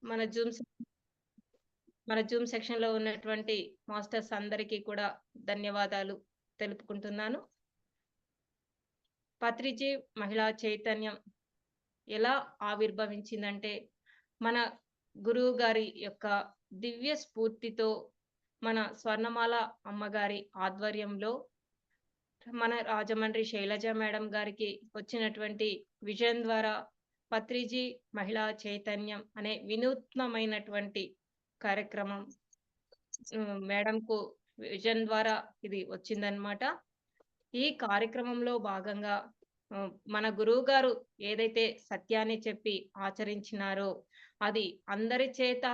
మన జూమ్ మన జూమ్ సెక్షన్‌లో ఉన్నటువంటి మాస్టర్స్ అందరికీ కూడా ధన్యవాదాలు తెలుపుకుంటున్నాను. పత్రిజీ మహిళా చైతన్యం ఎలా ఆవిర్భవించిందంటే, మన గురువు గారి యొక్క దివ్య స్ఫూర్తితో మన స్వర్ణమాల అమ్మగారి ఆధ్వర్యంలో మన రాజమండ్రి శైలజ మేడం గారికి వచ్చినటువంటి విజన్ ద్వారా పత్రిజీ మహిళా చైతన్యం అనే వినూత్నమైనటువంటి కార్యక్రమం మేడంకు విజన్ ద్వారా ఇది వచ్చిందనమాట. ఈ కార్యక్రమంలో భాగంగా మన గురువు గారు ఏదైతే సత్యాన్ని చెప్పి ఆచరించినారో అది అందరి చేత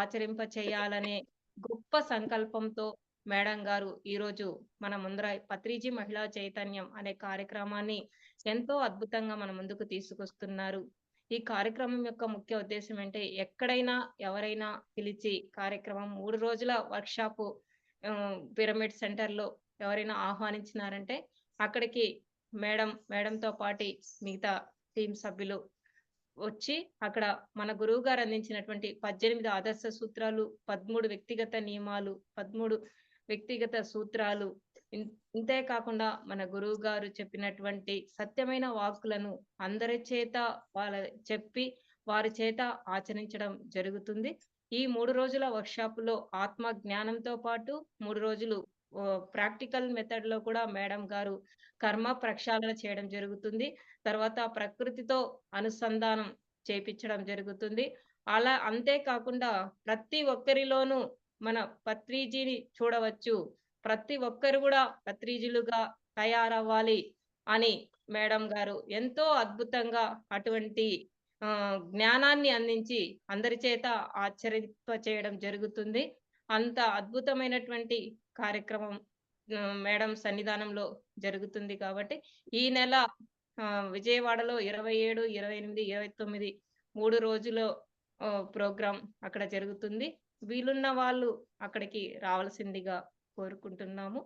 ఆచరింప చేయాలనే గొప్ప సంకల్పంతో మేడం గారు ఈరోజు మన ముందర పత్రిజీ మహిళా చైతన్యం అనే కార్యక్రమాన్ని ఎంతో అద్భుతంగా మన ముందుకు తీసుకొస్తున్నారు. ఈ కార్యక్రమం యొక్క ముఖ్య ఉద్దేశం అంటే ఎక్కడైనా ఎవరైనా పిలిచి కార్యక్రమం 3 రోజుల వర్క్షాప్ పిరమిడ్ సెంటర్‌లో ఎవరైనా ఆహ్వానించినారంటే అక్కడికి మేడంతో పాటి మిగతా టీమ్ సభ్యులు వచ్చి అక్కడ మన గురువు గారు అందించినటువంటి 18 ఆదర్శ సూత్రాలు, 13 వ్యక్తిగత నియమాలు, 13 వ్యక్తిగత సూత్రాలు, ఇంతే కాకుండా మన గురువు గారు చెప్పినటువంటి సత్యమైన వాక్కులను అందరి చేత చెప్పి వారి చేత ఆచరించడం జరుగుతుంది. ఈ 3 రోజుల వర్క్షాప్‌లో ఆత్మ జ్ఞానంతో పాటు 3 రోజులు ప్రాక్టికల్ మెథడ్ లో కూడా మేడం గారు కర్మ ప్రక్షాళన చేయడం జరుగుతుంది. తర్వాత ప్రకృతితో అనుసంధానం చేపించడం జరుగుతుంది. అలా అంతేకాకుండా ప్రతి ఒక్కరిలోనూ మన పత్రిజీని చూడవచ్చు. ప్రతి ఒక్కరు కూడా పత్రిజీలుగా తయారవ్వాలి అని మేడం గారు ఎంతో అద్భుతంగా అటువంటి జ్ఞానాన్ని అందించి అందరి చేత ఆచరింప చేయడం జరుగుతుంది. అంత అద్భుతమైనటువంటి కార్యక్రమం మేడం సన్నిధానంలో జరుగుతుంది కాబట్టి ఈ నెల విజయవాడలో 27, 28, 29 3 రోజుల ప్రోగ్రాం అక్కడ జరుగుతుంది. వీలున్న వాళ్ళు అక్కడికి రావాల్సిందిగా కోరుకుంటున్నాము.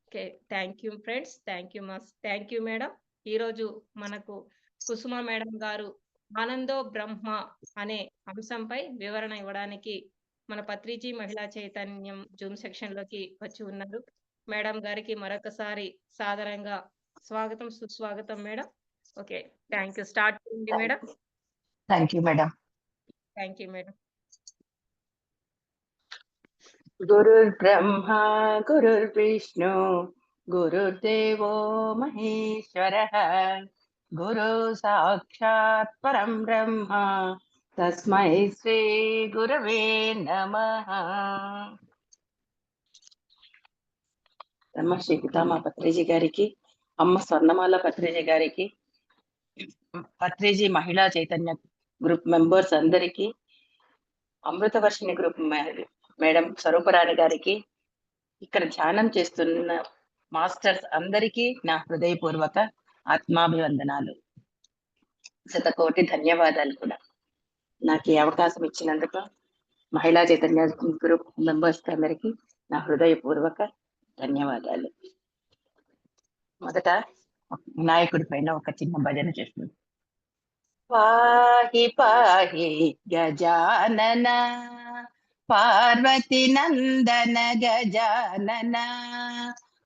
Okay, thank you friends, thank you madam. ఈరోజు మనకు కుసుమ మేడం గారు ఆనందో బ్రహ్మ అనే అంశంపై వివరణ ఇవ్వడానికి మన పత్రిజీ మహిళా చైతన్యం జూమ్ సెక్షన్ లోకి వచ్చి ఉన్నారు. మేడం గారికి మరొకసారి సాదరంగా స్వాగతం, సుస్వాగతం madam. Okay, thank you. Start చేయండి madam. Thank you madam. Thank you madam. గురుర్ బ్రహ్మ గురుర్ విష్ణు గురుర్దేవో మహేశ్వరః గురు సాక్షాత్ పరం బ్రహ్మ తస్మై శ్రీ గురవే నమః. అమ్మ శ్రీ పితామా పత్రిజీ గారికి, అమ్మ స్వర్ణమాల పత్రిజీ గారికి, పత్రిజీ మహిళా చైతన్య గ్రూప్ మెంబర్స్ అందరికీ, అమృతవర్షిణి గ్రూప్ మేడం స్వరూపరాణి గారికి, ఇక్కడ ధ్యానం చేస్తున్న మాస్టర్స్ అందరికీ నా హృదయపూర్వక ఆత్మాభివందనాలు, శతకోటి ధన్యవాదాలు కూడా. నాకు ఈ అవకాశం ఇచ్చినందుకు మహిళా చైతన్య గ్రూప్ మెంబర్స్ అందరికీ నా హృదయపూర్వక ధన్యవాదాలు. మొదట వినాయకుడి పైన ఒక చిన్న భజన చేస్తుంది. పాహి పాహి గజానన పార్వతి నందన గజానన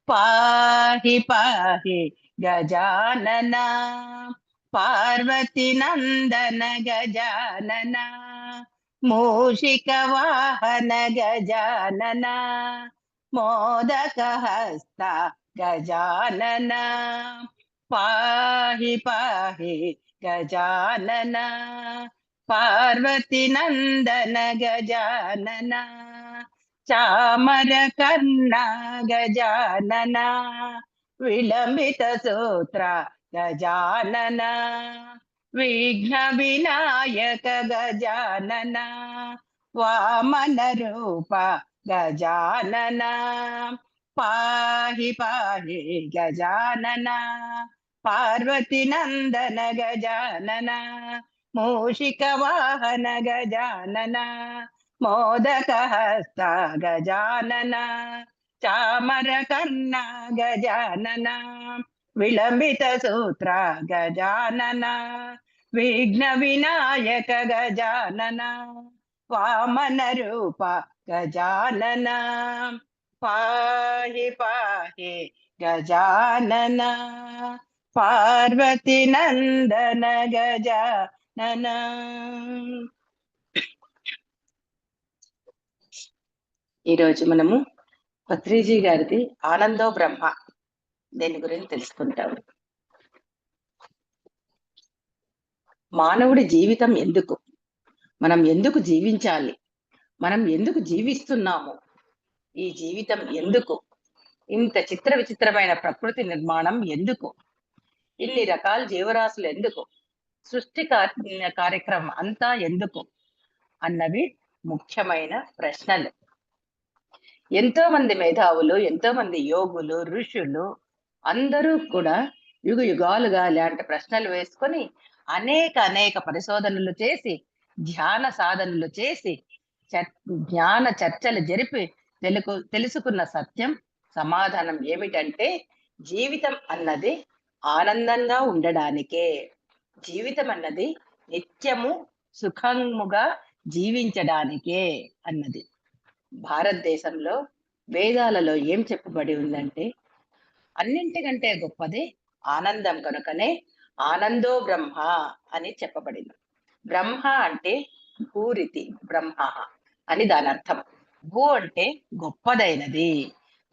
పాహి పాహి గజానన పార్వతి నందన గజానన మూషిక వాహన గజానన మోదక హస్త గజానన పాహి పాహి గజానన పార్వతి నందన గజానన చామర కర్ణ గజానన విలంబిత సూత్ర గజానన విఘ్న వినాయక గజానన వామన రూప గజానన పాహి పాహి గజానన పార్వతి నందన గజానన మూషిక వాహన గజానన మోదక హస్త గజానన చామర కర్ణ గజానన విలంబిత సూత్ర గజానన విఘ్న వినాయక గజానన వామన రూప గజానన పాహి పాహి గజానన పార్వతి నందన గజానన. ఈరోజు మనము పత్రిజీ గారిది ఆనందో బ్రహ్మ దీని గురించి తెలుసుకుంటాము. మానవుడి జీవితం ఎందుకు, మనం ఎందుకు జీవించాలి, మనం ఎందుకు జీవిస్తున్నాము, ఈ జీవితం ఎందుకు, ఇంత చిత్ర విచిత్రమైన ప్రకృతి నిర్మాణం ఎందుకు, ఇన్ని రకాల జీవరాశులు ఎందుకు, సృష్టి కార్యక్రమం అంతా ఎందుకు అన్నవి ముఖ్యమైన ప్రశ్నలు. ఎంతో మంది మేధావులు, ఎంతో మంది యోగులు, ఋషులు అందరూ కూడా యుగ యుగాలుగా ఇలాంటి ప్రశ్నలు వేసుకొని అనేక పరిశోధనలు చేసి, ధ్యాన సాధనలు చేసి, జ్ఞాన చర్చలు జరిపి తెలుసుకున్న సత్యం సమాధానం ఏమిటంటే, జీవితం అన్నది ఆనందంగా ఉండడానికే, జీవితం అన్నది నిత్యము సుఖముగా జీవించడానికే అన్నది. భారతదేశంలో వేదాలలో ఏం చెప్పబడి ఉందంటే, అన్నింటికంటే గొప్పది ఆనందం కనుకనే ఆనందో బ్రహ్మ అని చెప్పబడింది. బ్రహ్మ అంటే భూరితి, బ్రహ్మ అని దాని అర్థం. భూ అంటే గొప్పదైనది,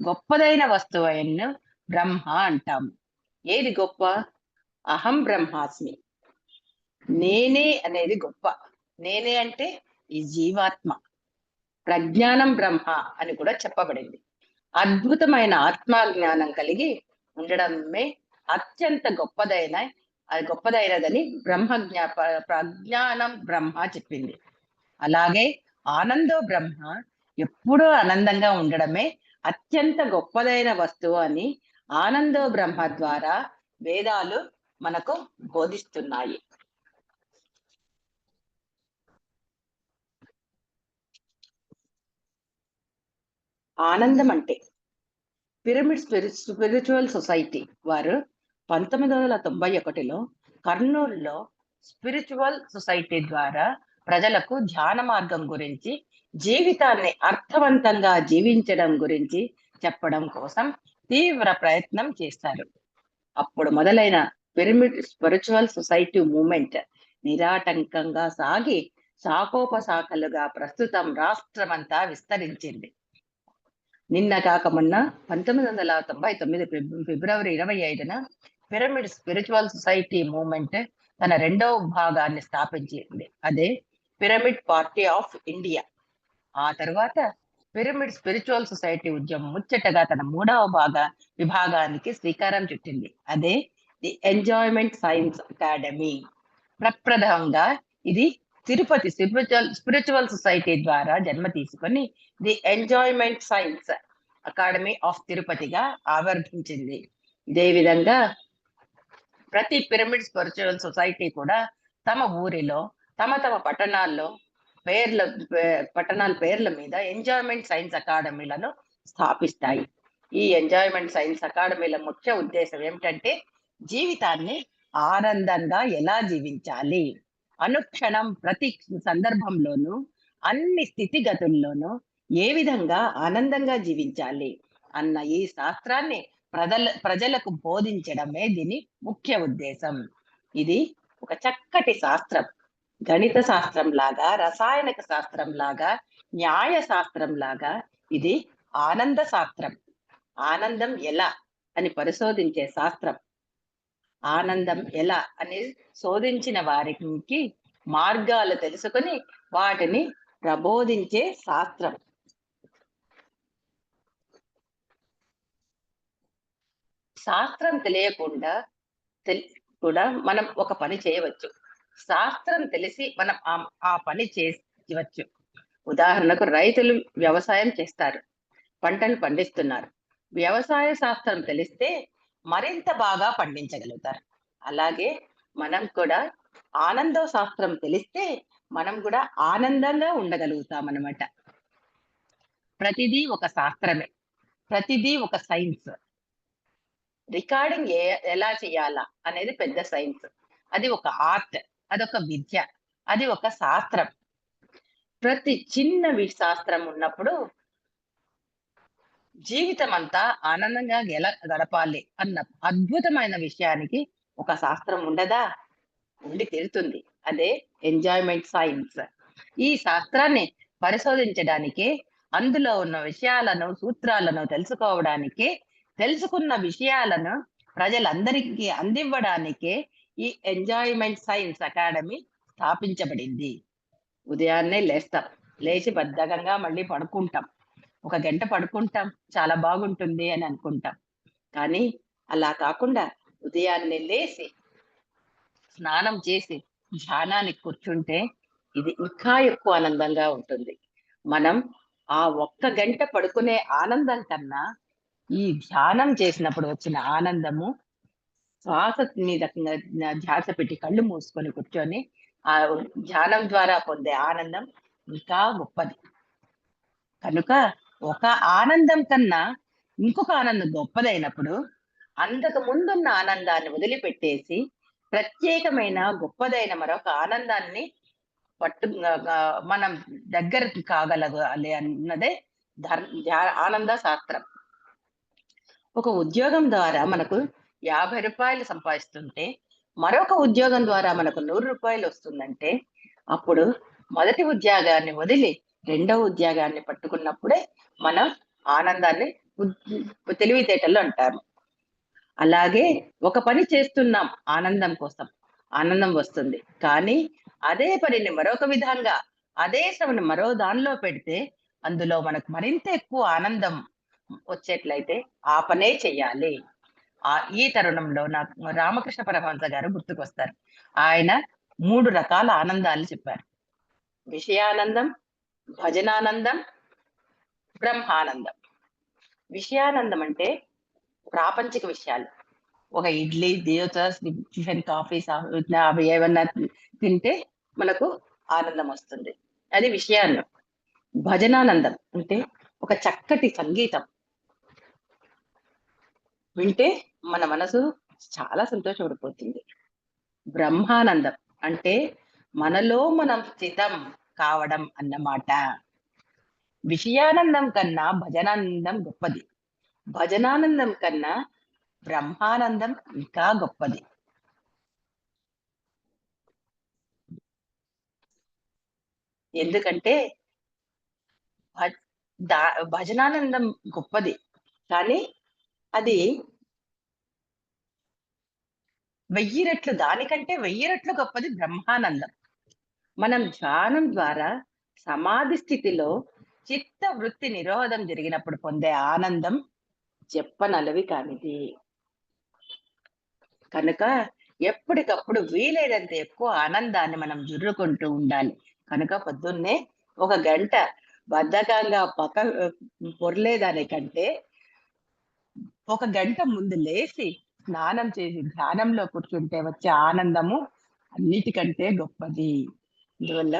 గొప్పదైన వస్తువును బ్రహ్మ అంటాము. ఏది గొప్ప? అహం బ్రహ్మాస్మి, నేనే అనేది గొప్ప. నేనే అంటే ఈ జీవాత్మ. ప్రజ్ఞానం బ్రహ్మ అని కూడా చెప్పబడింది. అద్భుతమైన ఆత్మజ్ఞానం కలిగి ఉండడమే అత్యంత గొప్పదైనదని ప్రజ్ఞానం బ్రహ్మ చెప్పింది. అలాగే ఆనందో బ్రహ్మ, ఎప్పుడూ ఆనందంగా ఉండడమే అత్యంత గొప్పదైన వస్తువు అని ఆనందో బ్రహ్మ ద్వారా వేదాలు మనకు బోధిస్తున్నాయి. ఆనందం అంటే పిరమిడ్ స్పిరిచువల్ సొసైటీ వారు 1991లో కర్నూలులో స్పిరిచువల్ సొసైటీ ద్వారా ప్రజలకు ధ్యాన మార్గం గురించి, జీవితాన్ని అర్థవంతంగా జీవించడం గురించి చెప్పడం కోసం తీవ్ర ప్రయత్నం చేస్తారు. అప్పుడు మొదలైన పిరమిడ్ స్పిరిచువల్ సొసైటీ మూవ్మెంట్ నిరాటంకంగా సాగి శాఖోపశాఖలుగా ప్రస్తుతం రాష్ట్రమంతా విస్తరించింది. నిన్న కాక మొన్న 1999 ఫిబ్రవరి 25న పిరమిడ్ స్పిరిచువల్ సొసైటీ మూవ్మెంట్ తన రెండవ భాగాన్ని స్థాపించింది. అదే పిరమిడ్ పార్టీ ఆఫ్ ఇండియా. ఆ తర్వాత పిరమిడ్ స్పిరిచువల్ సొసైటీ ఉద్యమం ముచ్చటగా తన మూడవ విభాగానికి శ్రీకారం చుట్టింది. అదే ది ఎంజాయ్మెంట్ సైన్స్ అకాడమీ. ప్రప్రథమంగా ఇది తిరుపతి స్పిరిచువల్ సొసైటీ ద్వారా జన్మ తీసుకొని the enjoyment science academy of తిరుపతిగా ఆవిర్భించింది. ఇదే విధంగా ప్రతి పిరమిడ్ స్పిరిచువల్ సొసైటీ కూడా తమ ఊరిలో, తమ పట్టణాల పేర్ల మీద ఎంజాయ్మెంట్ సైన్స్ అకాడమీలను స్థాపిస్తాయి. ఈ ఎంజాయ్మెంట్ సైన్స్ అకాడమీల ముఖ్య ఉద్దేశం ఏమిటంటే, జీవితాన్ని ఆనందంగా ఎలా జీవించాలి, అనుక్షణం ప్రతి సందర్భంలోనూ అన్ని స్థితిగతుల్లోనూ ఏ విధంగా ఆనందంగా జీవించాలి అన్న ఈ శాస్త్రాన్ని ప్రజలకు బోధించడమే దీని ముఖ్య ఉద్దేశం. ఇది ఒక చక్కటి శాస్త్రం. గణిత శాస్త్రం లాగా, రసాయనిక శాస్త్రం లాగా, న్యాయ శాస్త్రం లాగా ఇది ఆనంద శాస్త్రం. ఆనందం ఎలా అని పరిశోధించే శాస్త్రం. ఆనందం ఎలా అని శోధించిన వారికి మార్గాలు తెలుసుకొని వాటిని ప్రబోధించే శాస్త్రం. శాస్త్రం తెలియకుండా కూడా మనం ఒక పని చేయవచ్చు. శాస్త్రం తెలిసి మనం ఆ పని చేయవచ్చు. ఉదాహరణకు రైతులు వ్యవసాయం చేస్తారు, పంటలు పండిస్తున్నారు. వ్యవసాయ శాస్త్రం తెలిస్తే మరింత బాగా పండించగలుగుతారు. అలాగే మనం కూడా ఆనంద శాస్త్రం తెలిస్తే మనం కూడా ఆనందంగా ఉండగలుగుతాం అన్నమాట. ప్రతిదీ ఒక శాస్త్రమే, ప్రతిదీ ఒక సైన్స్. రికార్డింగ్ ఎలా చేయాలా అనేది పెద్ద సైన్స్, అది ఒక ఆర్ట్. అదొక విద్య, అది ఒక శాస్త్రం. ప్రతి చిన్న శాస్త్రం ఉన్నప్పుడు జీవితం అంతా ఆనందంగా ఎలా గడపాలి అన్న అద్భుతమైన విషయానికి ఒక శాస్త్రం ఉండదా? ఉండి తీరుతుంది. అదే ఎంజాయ్మెంట్ సైన్స్. ఈ శాస్త్రాన్ని పరిశోధించడానికి, అందులో ఉన్న విషయాలను, సూత్రాలను తెలుసుకోవడానికి, తెలుసుకున్న విషయాలను ప్రజలందరికీ అందివ్వడానికే ఈ ఎంజాయ్మెంట్ సైన్స్ అకాడమీ స్థాపించబడింది. ఉదయాన్నే లేస్తాం, లేచి బద్ధకంగా మళ్ళీ పడుకుంటాం. ఒక గంట పడుకుంటాం, చాలా బాగుంటుంది అని అనుకుంటాం. కానీ అలా కాకుండా ఉదయాన్నే లేసి స్నానం చేసి ధ్యానానికి కూర్చుంటే ఇది ఇంకా ఎక్కువ ఆనందంగా ఉంటుంది. మనం ఆ ఒక్క గంట పడుకునే ఆనందం కన్నా ఈ ధ్యానం చేసినప్పుడు వచ్చిన ఆనందము, శ్వాస మీద ధ్యాస పెట్టి కళ్ళు మూసుకొని కూర్చొని ఆ ధ్యానం ద్వారా పొందే ఆనందం ఇంకా గొప్పది. కనుక ఒక ఆనందం కన్నా ఇంకొక ఆనందం గొప్పదైనప్పుడు అంతకు ముందున్న ఆనందాన్ని వదిలిపెట్టేసి ప్రత్యేకమైన గొప్పదైన మరొక ఆనందాన్ని పట్టు మనం దగ్గరకు కాగలగాలి అన్నదే ఆనంద శాస్త్రం. ఒక ఉద్యోగం ద్వారా మనకు 50 రూపాయలు సంపాదిస్తుంటే మరొక ఉద్యోగం ద్వారా మనకు 100 రూపాయలు వస్తుందంటే అప్పుడు మొదటి ఉద్యోగాన్ని వదిలి రెండవ ఉద్యోగాన్ని పట్టుకున్నప్పుడే మనం ఆనందాన్ని తెలివితేటలు అంటారు. అలాగే ఒక పని చేస్తున్నాం ఆనందం కోసం, ఆనందం వస్తుంది. కానీ అదే పనిని మరొక విధంగా, అదే శ్రమను మరో దానిలో పెడితే అందులో మనకు మరింత ఎక్కువ ఆనందం వచ్చేట్లయితే ఆ పనే చెయ్యాలి. ఈ తరుణంలో నాకు రామకృష్ణ పరమహంస గారు గుర్తుకొస్తారు. ఆయన 3 రకాల ఆనందాలు చెప్పారు. విషయానందం, భజనానందం, బ్రహ్మానందం. విషయానందం అంటే ప్రాపంచిక విషయాలు. ఒక ఇడ్లీ, దోస, టిఫిన్, కాఫీ అవి ఏమన్నా తింటే మనకు ఆనందం వస్తుంది. అది విషయాన్నం. భజనానందం అంటే ఒక చక్కటి సంగీతం వింటే మన మనసు చాలా సంతోషపడిపోతుంది. బ్రహ్మానందం అంటే మనలో మనం స్థితం కావడం అన్నమాట. విషయానందం కన్నా భజనానందం గొప్పది. భజనానందం కన్నా బ్రహ్మానందం ఇంకా గొప్పది. ఎందుకంటే భజనానందం గొప్పది, కానీ అది 1000 రెట్లు, దానికంటే 1000 రెట్లు గొప్పది బ్రహ్మానందం. మనం ధ్యానం ద్వారా సమాధి స్థితిలో చిత్త వృత్తి నిరోధం జరిగినప్పుడు పొందే ఆనందం చెప్పనలవి కానిది. కనుక ఎప్పటికప్పుడు వీలైనంత ఎక్కువ ఆనందాన్ని మనం జుర్రుకుంటూ ఉండాలి. కనుక పొద్దున్నే ఒక గంట బద్ధకంగా పొర్లేదానికంటే ఒక గంట ముందు లేచి స్నానం చేసి ధ్యానంలో కూర్చుంటే వచ్చే ఆనందము అన్నిటికంటే గొప్పది. అందువల్ల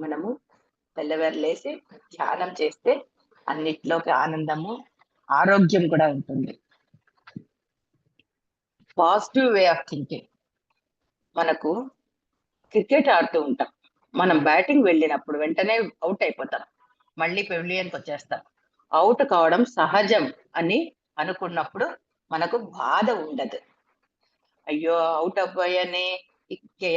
మనము తెల్లవారు లేసి ధ్యానం చేస్తే అన్నిట్లోకి ఆనందము, ఆరోగ్యం కూడా ఉంటుంది. Positive way of thinking. మనకు క్రికెట్ ఆడుతూ ఉంటాం. మనం బ్యాటింగ్ వెళ్ళినప్పుడు వెంటనే అవుట్ అయిపోతాం. మళ్ళీ పెవిలియన్కి వచ్చేస్తాం. అవుట్ కావడం సహజం అని అనుకున్నప్పుడు మనకు బాధ ఉండదు. అయ్యో అవుట్ అయిపోయానే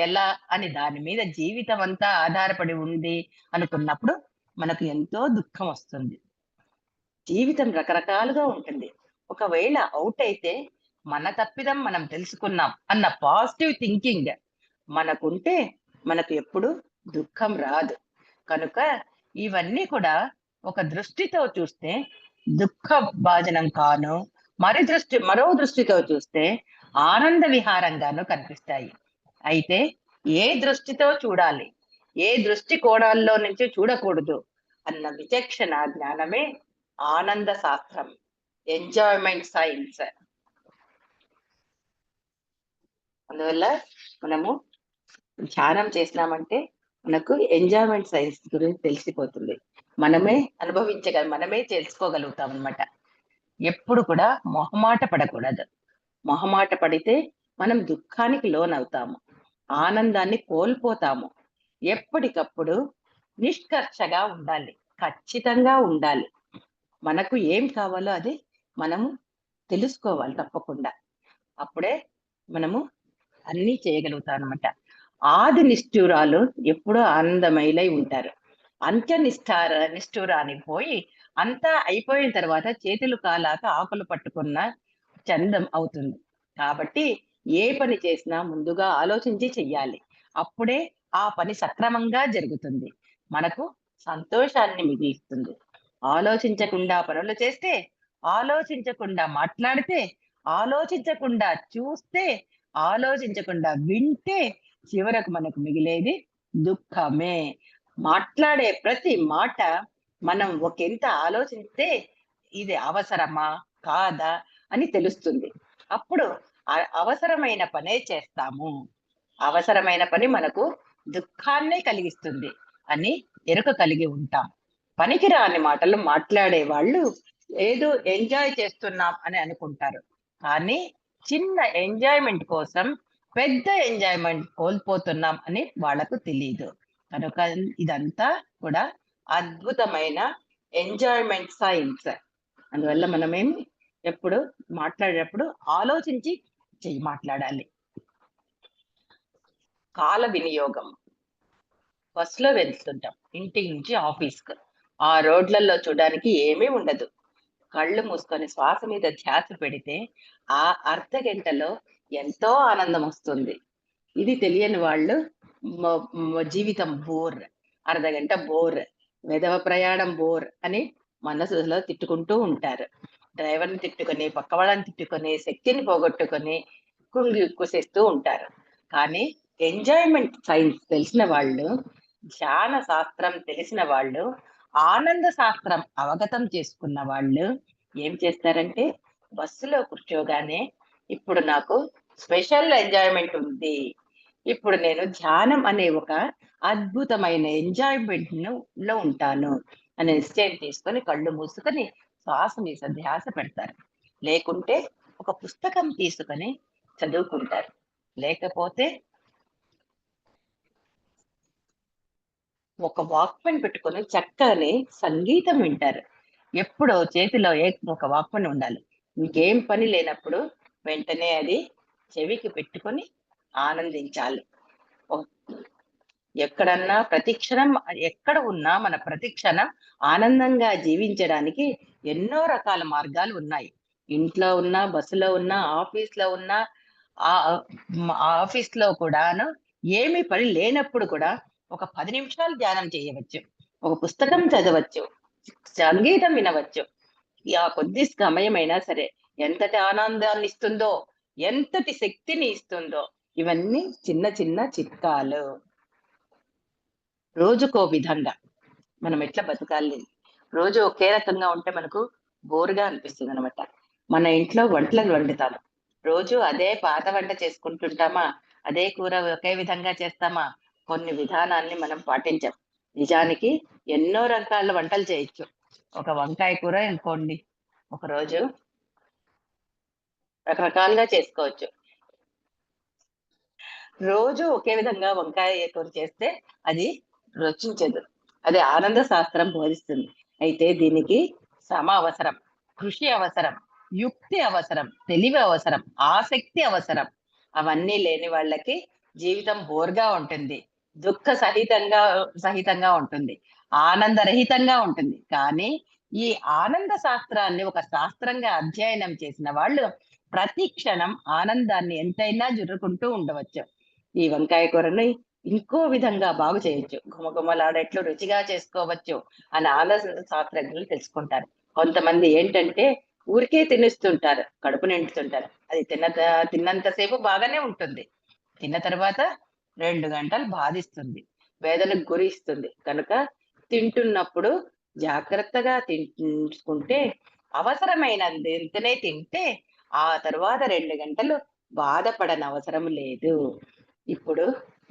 ఎలా అని దాని మీద జీవితం అంతా ఆధారపడి ఉంది అనుకున్నప్పుడు మనకు ఎంతో దుఃఖం వస్తుంది. జీవితం రకరకాలుగా ఉంటుంది. ఒకవేళ అవుట్ అయితే మన తప్పిదం మనం తెలుసుకున్నాం అన్న పాజిటివ్ థింకింగ్ మనకుంటే మనకు ఎప్పుడు దుఃఖం రాదు. కనుక ఇవన్నీ కూడా ఒక దృష్టితో చూస్తే దుఃఖ భాజనం కాను, మరో దృష్టితో చూస్తే ఆనంద విహారంగాను కనిపిస్తాయి. అయితే ఏ దృష్టితో చూడాలి, ఏ దృష్టి కోణాల్లో నుంచి చూడకూడదు అన్న విచక్షణ జ్ఞానమే ఆనంద శాస్త్రం, ఎంజాయ్మెంట్ సైన్స్. అందువల్ల మనము ధ్యానం చేసినామంటే మనకు ఎంజాయ్మెంట్ సైన్స్ గురించి తెలిసిపోతుంది. మనమే మనమే తెలుసుకోగలుగుతాం అన్నమాట. ఎప్పుడు కూడా మొహమాట పడకూడదు. మొహమాట పడితే మనం దుఃఖానికి లోనవుతాము. ఆనందాన్ని కోల్పోతాము. ఎప్పటికప్పుడు నిష్కర్షగా ఉండాలి. ఖచ్చితంగా ఉండాలి. మనకు ఏం కావాలో అది మనము తెలుసుకోవాలి తప్పకుండా. అప్పుడే మనము అన్నీ చేయగలుగుతామనమాట. ఆది నిష్ఠురాలు ఎప్పుడూ ఆనందమయులై ఉంటారు. అంత్య నిష్ఠురానికి పోయి అంతా అయిపోయిన తర్వాత చేతులు కాలాక ఆకులు పట్టుకున్న చందం అవుతుంది. కాబట్టి ఏ పని చేసినా ముందుగా ఆలోచించి చెయ్యాలి. అప్పుడే ఆ పని సక్రమంగా జరుగుతుంది. మనకు సంతోషాన్ని మిగిలిస్తుంది. ఆలోచించకుండా పనులు చేస్తే, ఆలోచించకుండా మాట్లాడితే, ఆలోచించకుండా చూస్తే, ఆలోచించకుండా వింటే చివరకు మనకు మిగిలేది దుఃఖమే. మాట్లాడే ప్రతి మాట మనం ఒకంత ఆలోచిస్తే ఇది అవసరమా? కాదా? అని తెలుస్తుంది. అప్పుడు అవసరమైన పనే చేస్తాము. అవసరమైన పని మనకు దుఃఖాన్నే కలిగిస్తుంది అని ఎరుక కలిగి ఉంటాం. పనికిరాని మాటలు మాట్లాడే వాళ్ళు ఏదో ఎంజాయ్ చేస్తున్నాం అని అనుకుంటారు. కానీ చిన్న ఎంజాయ్‌మెంట్ కోసం పెద్ద ఎంజాయ్‌మెంట్ కోల్పోతున్నాం అని వాళ్ళకు తెలీదు. కనుక ఇదంతా కూడా అద్భుతమైన ఎంజాయ్‌మెంట్ సైన్స్. అందువల్ల మనమేమి ఎప్పుడు మాట్లాడేటప్పుడు ఆలోచించి మాట్లాడాలి. కాల వినియోగం. బస్సులో వెళ్తుంటాం. ఇంటి నుంచి ఆఫీస్‌కి. ఆ రోడ్లలో చూడడానికి ఏమీ ఉండదు. కళ్ళు మూసుకొని శ్వాస మీద ధ్యాస పెడితే ఆ అర్ధ గంటలో ఎంతో ఆనందమొస్తుంది. ఇది తెలియని వాళ్ళు జీవితం బోర్. అర్ధగంట బోర్. వెధవ ప్రయాణం బోర్ అని మనసులో తిట్టుకుంటూ ఉంటారు. డ్రైవర్‌ని తిట్టుకొని, పక్క వాళ్ళని తిట్టుకొని, శక్తిని పోగొట్టుకొని కుసేస్తూ ఉంటారు. కానీ ఎంజాయ్‌మెంట్ సైన్స్ తెలిసిన వాళ్ళు, ధ్యాన శాస్త్రం తెలిసిన వాళ్ళు, ఆనంద శాస్త్రం అవగతం చేసుకున్న వాళ్ళు ఏం చేస్తారంటే బస్సులో కూర్చోగానే ఇప్పుడు నాకు స్పెషల్ ఎంజాయ్‌మెంట్ ఉంది. ఇప్పుడు నేను ధ్యానం అనే ఒక అద్భుతమైన లో ఉంటాను అనే నిశ్చయం తీసుకొని కళ్ళు మూసుకొని శ్వాస మీద ధ్యాస పెడతారు. లేకుంటే ఒక పుస్తకం తీసుకొని చదువుకుంటారు. లేకపోతే ఒక వాక్‌మెన్ పెట్టుకొని చక్కని సంగీతం వింటారు. ఎప్పుడో చేతిలో ఒక వాక్‌మెన్ ఉండాలి. ఇంకేం పని లేనప్పుడు వెంటనే అది చెవికి పెట్టుకొని ఆనందించాలి. ఒ ఎక్కడన్నా ప్రతిక్షణం ఎక్కడ ఉన్నా మన ప్రతిక్షణం ఆనందంగా జీవించడానికి ఎన్నో రకాల మార్గాలు ఉన్నాయి. ఇంట్లో ఉన్నా, బస్సులో ఉన్నా, ఆఫీస్‌లో ఉన్నా, ఆఫీస్‌లో కూడాను ఏమి పని లేనప్పుడు కూడా ఒక 10 నిమిషాలు ధ్యానం చేయవచ్చు. ఒక పుస్తకం చదవచ్చు. సంగీతం వినవచ్చు. ఆ కొద్ది సమయమైనా సరే ఎంతటి ఆనందాన్ని ఇస్తుందో, ఎంతటి శక్తిని ఇస్తుందో ఇవన్నీ చిన్న చిన్న చిట్కాలు. రోజుకో విధంగా మనం ఎట్లా బతకాలి? రోజు ఒకే రకంగా ఉంటే మనకు బోర్‌గా అనిపిస్తుందనమాట. మన ఇంట్లో వంటలు వండుతాము. రోజు అదే పాత వంట చేసుకుంటుంటామా? అదే కూర ఒకే విధంగా చేస్తామా? కొన్ని విధానాన్ని మనం పాటించం. నిజానికి ఎన్నో రకాల వంటలు చేయొచ్చు. ఒక వంకాయ కూర అనుకోండి. ఒకరోజు రకరకాలుగా చేసుకోవచ్చు. రోజు ఒకే విధంగా వంకాయ కూర చేస్తే అది రుచించదు. అది ఆనంద శాస్త్రం బోధిస్తుంది. అయితే దీనికి శ్రమ అవసరం, కృషి అవసరం, యుక్తి అవసరం, తెలివి అవసరం, ఆసక్తి అవసరం. అవన్నీ లేని వాళ్ళకి జీవితం బోర్‌గా ఉంటుంది. దుఃఖ సహితంగా ఉంటుంది. ఆనందరహితంగా ఉంటుంది. కానీ ఈ ఆనంద శాస్త్రాన్ని ఒక శాస్త్రంగా అధ్యయనం చేసిన వాళ్ళు ప్రతి క్షణం ఆనందాన్ని ఎంతైనా జుర్రుకుంటూ ఉండవచ్చు. ఈ వంకాయ కూరని ఇంకో విధంగా బాగు చేయొచ్చు. గుమగుమలాడేట్లు రుచిగా చేసుకోవచ్చు అని శాస్త్రజ్ఞులు తెలుసుకుంటారు. కొంతమంది ఏంటంటే ఊరికే తినేస్తుంటారు. కడుపు నిండుతుంటారు. అది తిన్నంత సేపు బాగానే ఉంటుంది. తిన్న తర్వాత 2 గంటలు బాధిస్తుంది. వేదనకు గురిస్తుంది. కనుక తింటున్నప్పుడు జాగ్రత్తగా తీసుకుంటే అవసరమైనంతనే తింటే ఆ తరువాత 2 గంటలు బాధపడనవసరం లేదు. ఇప్పుడు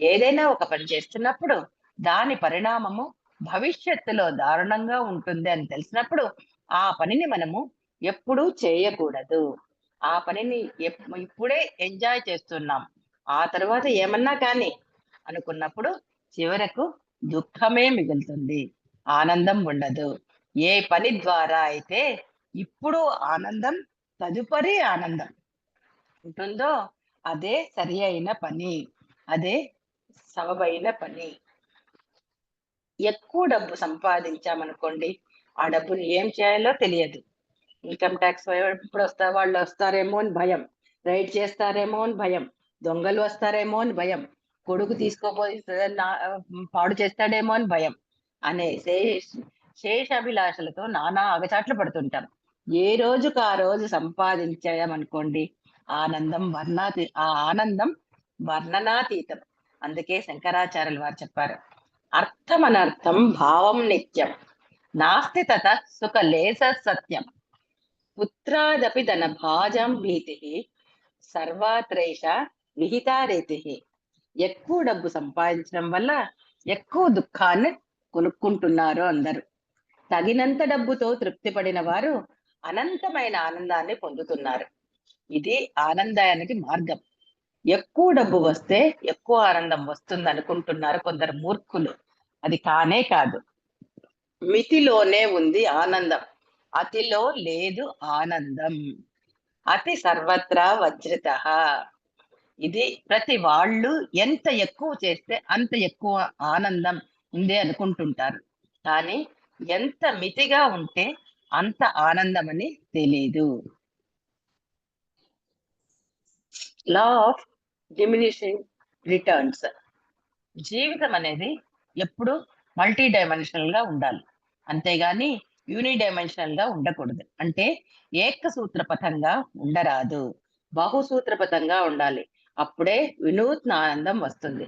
ఏదైనా ఒక పని చేస్తున్నప్పుడు దాని పరిణామము భవిష్యత్తులో దారుణంగా ఉంటుంది అని తెలిసినప్పుడు ఆ పనిని మనము ఎప్పుడూ చేయకూడదు. ఆ పనిని ఇప్పుడే ఎంజాయ్ చేస్తున్నాం. ఆ తర్వాత ఏమన్నా కానీ అనుకున్నప్పుడు చివరకు దుఃఖమే మిగులుతుంది, ఆనందం ఉండదు. ఏ పని ద్వారా అయితే ఇప్పుడు ఆనందం, తదుపరి ఆనందం ఉంటుందో అదే సరి అయిన పని, అదే సబబైన పని. ఎక్కువ డబ్బు సంపాదించామనుకోండి, ఆ డబ్బుని ఏం చేయాలో తెలియదు. ఇన్కమ్ ట్యాక్స్ ఎప్పుడు వాళ్ళు వస్తారేమో అని భయం, రైడ్ చేస్తారేమో అని భయం, దొంగలు వస్తారేమో అని భయం, కొడుకు తీసుకోపోయి పాడు చేస్తాడేమో అని భయం అనే శేషాభిలాషలతో నానా అగచాట్లు పడుతుంటాం. ఏ రోజుకు ఆ రోజు సంపాదించామనుకోండి, ఆ ఆనందం వర్ణనాతీతం. అందుకే శంకరాచార్యులు వారు చెప్పారు, అర్థం అనర్థం భావం నిత్యం, నాస్తి తత సుఖ లేస సత్యం, పుత్రాదపి ధన భాజం భీతి, సర్వాత్రైష విహితారేతి. ఎక్కువ డబ్బు సంపాదించడం వల్ల ఎక్కువ దుఃఖాన్ని కొనుక్కుంటున్నారు అందరూ. తగినంత డబ్బుతో తృప్తి పడిన వారు అనంతమైన ఆనందాన్ని పొందుతున్నారు. ఇది ఆనందానికి మార్గం. ఎక్కువ డబ్బు వస్తే ఎక్కువ ఆనందం వస్తుంది అనుకుంటున్నారు కొందరు మూర్ఖులు. అది కానే కాదు. మితిలోనే ఉంది ఆనందం, అతిలో లేదు ఆనందం. అతి సర్వత్రా వజ్రిత. ఇది ప్రతి వాళ్ళు ఎంత ఎక్కువ చేస్తే అంత ఎక్కువ ఆనందం ఉంది అనుకుంటుంటారు. కానీ ఎంత మితిగా ఉంటే అంత ఆనందం అని తెలీదు. Law of diminishing returns. జీవితం అనేది ఎప్పుడు మల్టీ డైమెన్షనల్ గా ఉండాలి, అంతేగాని యూనిడైమెన్షనల్ గా ఉండకూడదు. అంటే ఏకసూత్రపథంగా ఉండరాదు, బహుసూత్రపథంగా ఉండాలి. అప్పుడే వినూత్న ఆనందం వస్తుంది.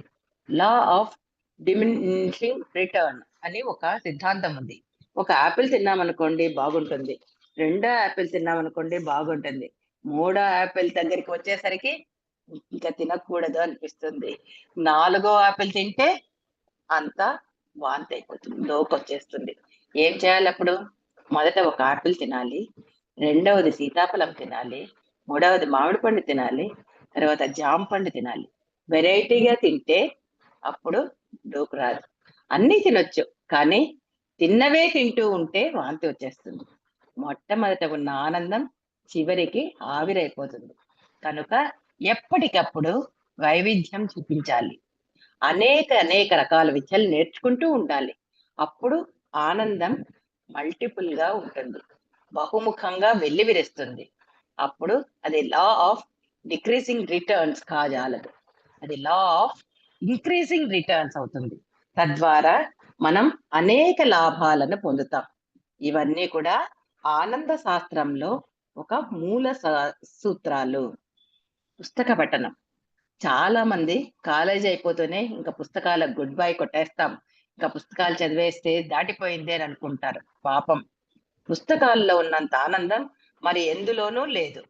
లా ఆఫ్ డిమినిషింగ్ రిటర్న్ అని ఒక సిద్ధాంతం ఉంది. ఒక యాపిల్ తిన్నామనుకోండి బాగుంటుంది, రెండో యాపిల్ తిన్నామనుకోండి బాగుంటుంది, మూడో యాపిల్ దగ్గరికి వచ్చేసరికి ఇంకా తినకూడదు అనిపిస్తుంది, నాలుగో ఆపిల్ తింటే అంతా వాంతి అయిపోతుంది, లోకొచ్చేస్తుంది. ఏం చేయాలి అప్పుడు? మొదట ఒక ఆపిల్ తినాలి, రెండవది సీతాఫలం తినాలి, మూడవది మామిడి పండు తినాలి, తర్వాత జామ పండు తినాలి. వెరైటీగా తింటే అప్పుడు డోకు రాదు. అన్నీ తినొచ్చు, కానీ తిన్నవే తింటూ ఉంటే వాంతి వచ్చేస్తుంది. మొట్టమొదట ఉన్న ఆనందం చివరికి ఆవిరైపోతుంది. కనుక ఎప్పటికప్పుడు వైవిధ్యం చూపించాలి, అనేక రకాల విద్యలు నేర్చుకుంటూ ఉండాలి. అప్పుడు ఆనందం మల్టిపుల్ గా ఉంటుంది, బహుముఖంగా వెల్లివిరుస్తుంది. అప్పుడు అది లా ఆఫ్ డిక్రీసింగ్ రిటర్న్స్ కాజాలదు, అది లా ఆఫ్ ఇంక్రీసింగ్ రిటర్న్స్ అవుతుంది. తద్వారా మనం అనేక లాభాలను పొందుతాం. ఇవన్నీ కూడా ఆనంద శాస్త్రంలో ఒక మూల సూత్రాలు. పుస్తక పఠనం. చాలా మంది కాలేజీ అయిపోతూనే ఇంకా పుస్తకాలకు గుడ్ బై కొట్టేస్తాం, ఇంకా పుస్తకాలు చదివేస్తే దాటిపోయింది అని అనుకుంటారు. పాపం, పుస్తకాల్లో ఉన్నంత ఆనందం మరి ఎందులోనూ లేదు.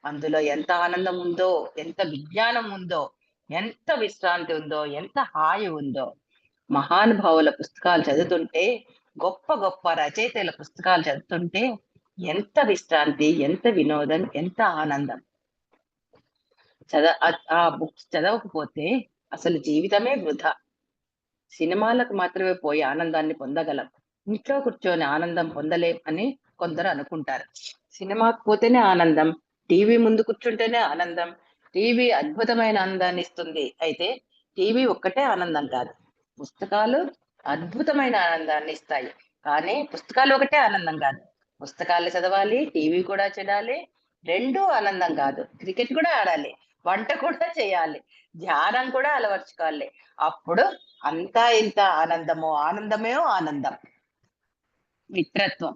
అందులో ఎంత ఆనందం ఉందో, ఎంత విజ్ఞానం ఉందో, ఎంత విశ్రాంతి ఉందో, ఎంత హాయి ఉందో. మహానుభావుల పుస్తకాలు చదువుతుంటే, గొప్ప గొప్ప రచయితల పుస్తకాలు చదువుతుంటే ఎంత విశ్రాంతి, ఎంత వినోదం, ఎంత ఆనందం. ఆ బుక్స్ చదవకపోతే అసలు జీవితమే వృధా. సినిమాలకు మాత్రమే పోయి ఆనందాన్ని పొందగలం, ఇంట్లో కూర్చొని ఆనందం పొందలేం అని కొందరు అనుకుంటారు. సినిమాకు పోతేనే ఆనందం, టీవీ ముందు కూర్చుంటేనే ఆనందం. టీవీ అద్భుతమైన ఆనందాన్ని ఇస్తుంది, అయితే టీవీ ఒక్కటే ఆనందం కాదు. పుస్తకాలు అద్భుతమైన ఆనందాన్ని ఇస్తాయి, కానీ పుస్తకాలు ఒకటే ఆనందం కాదు. పుస్తకాలు చదవాలి, టీవీ కూడా చూడాలి, రెండూ ఆనందం కాదు. క్రికెట్ కూడా ఆడాలి, వంట కూడా చేయాలి, ధ్యానం కూడా అలవర్చుకోవాలి. అప్పుడు అంతా ఇంత ఆనందమే ఆనందం. మిత్రత్వం.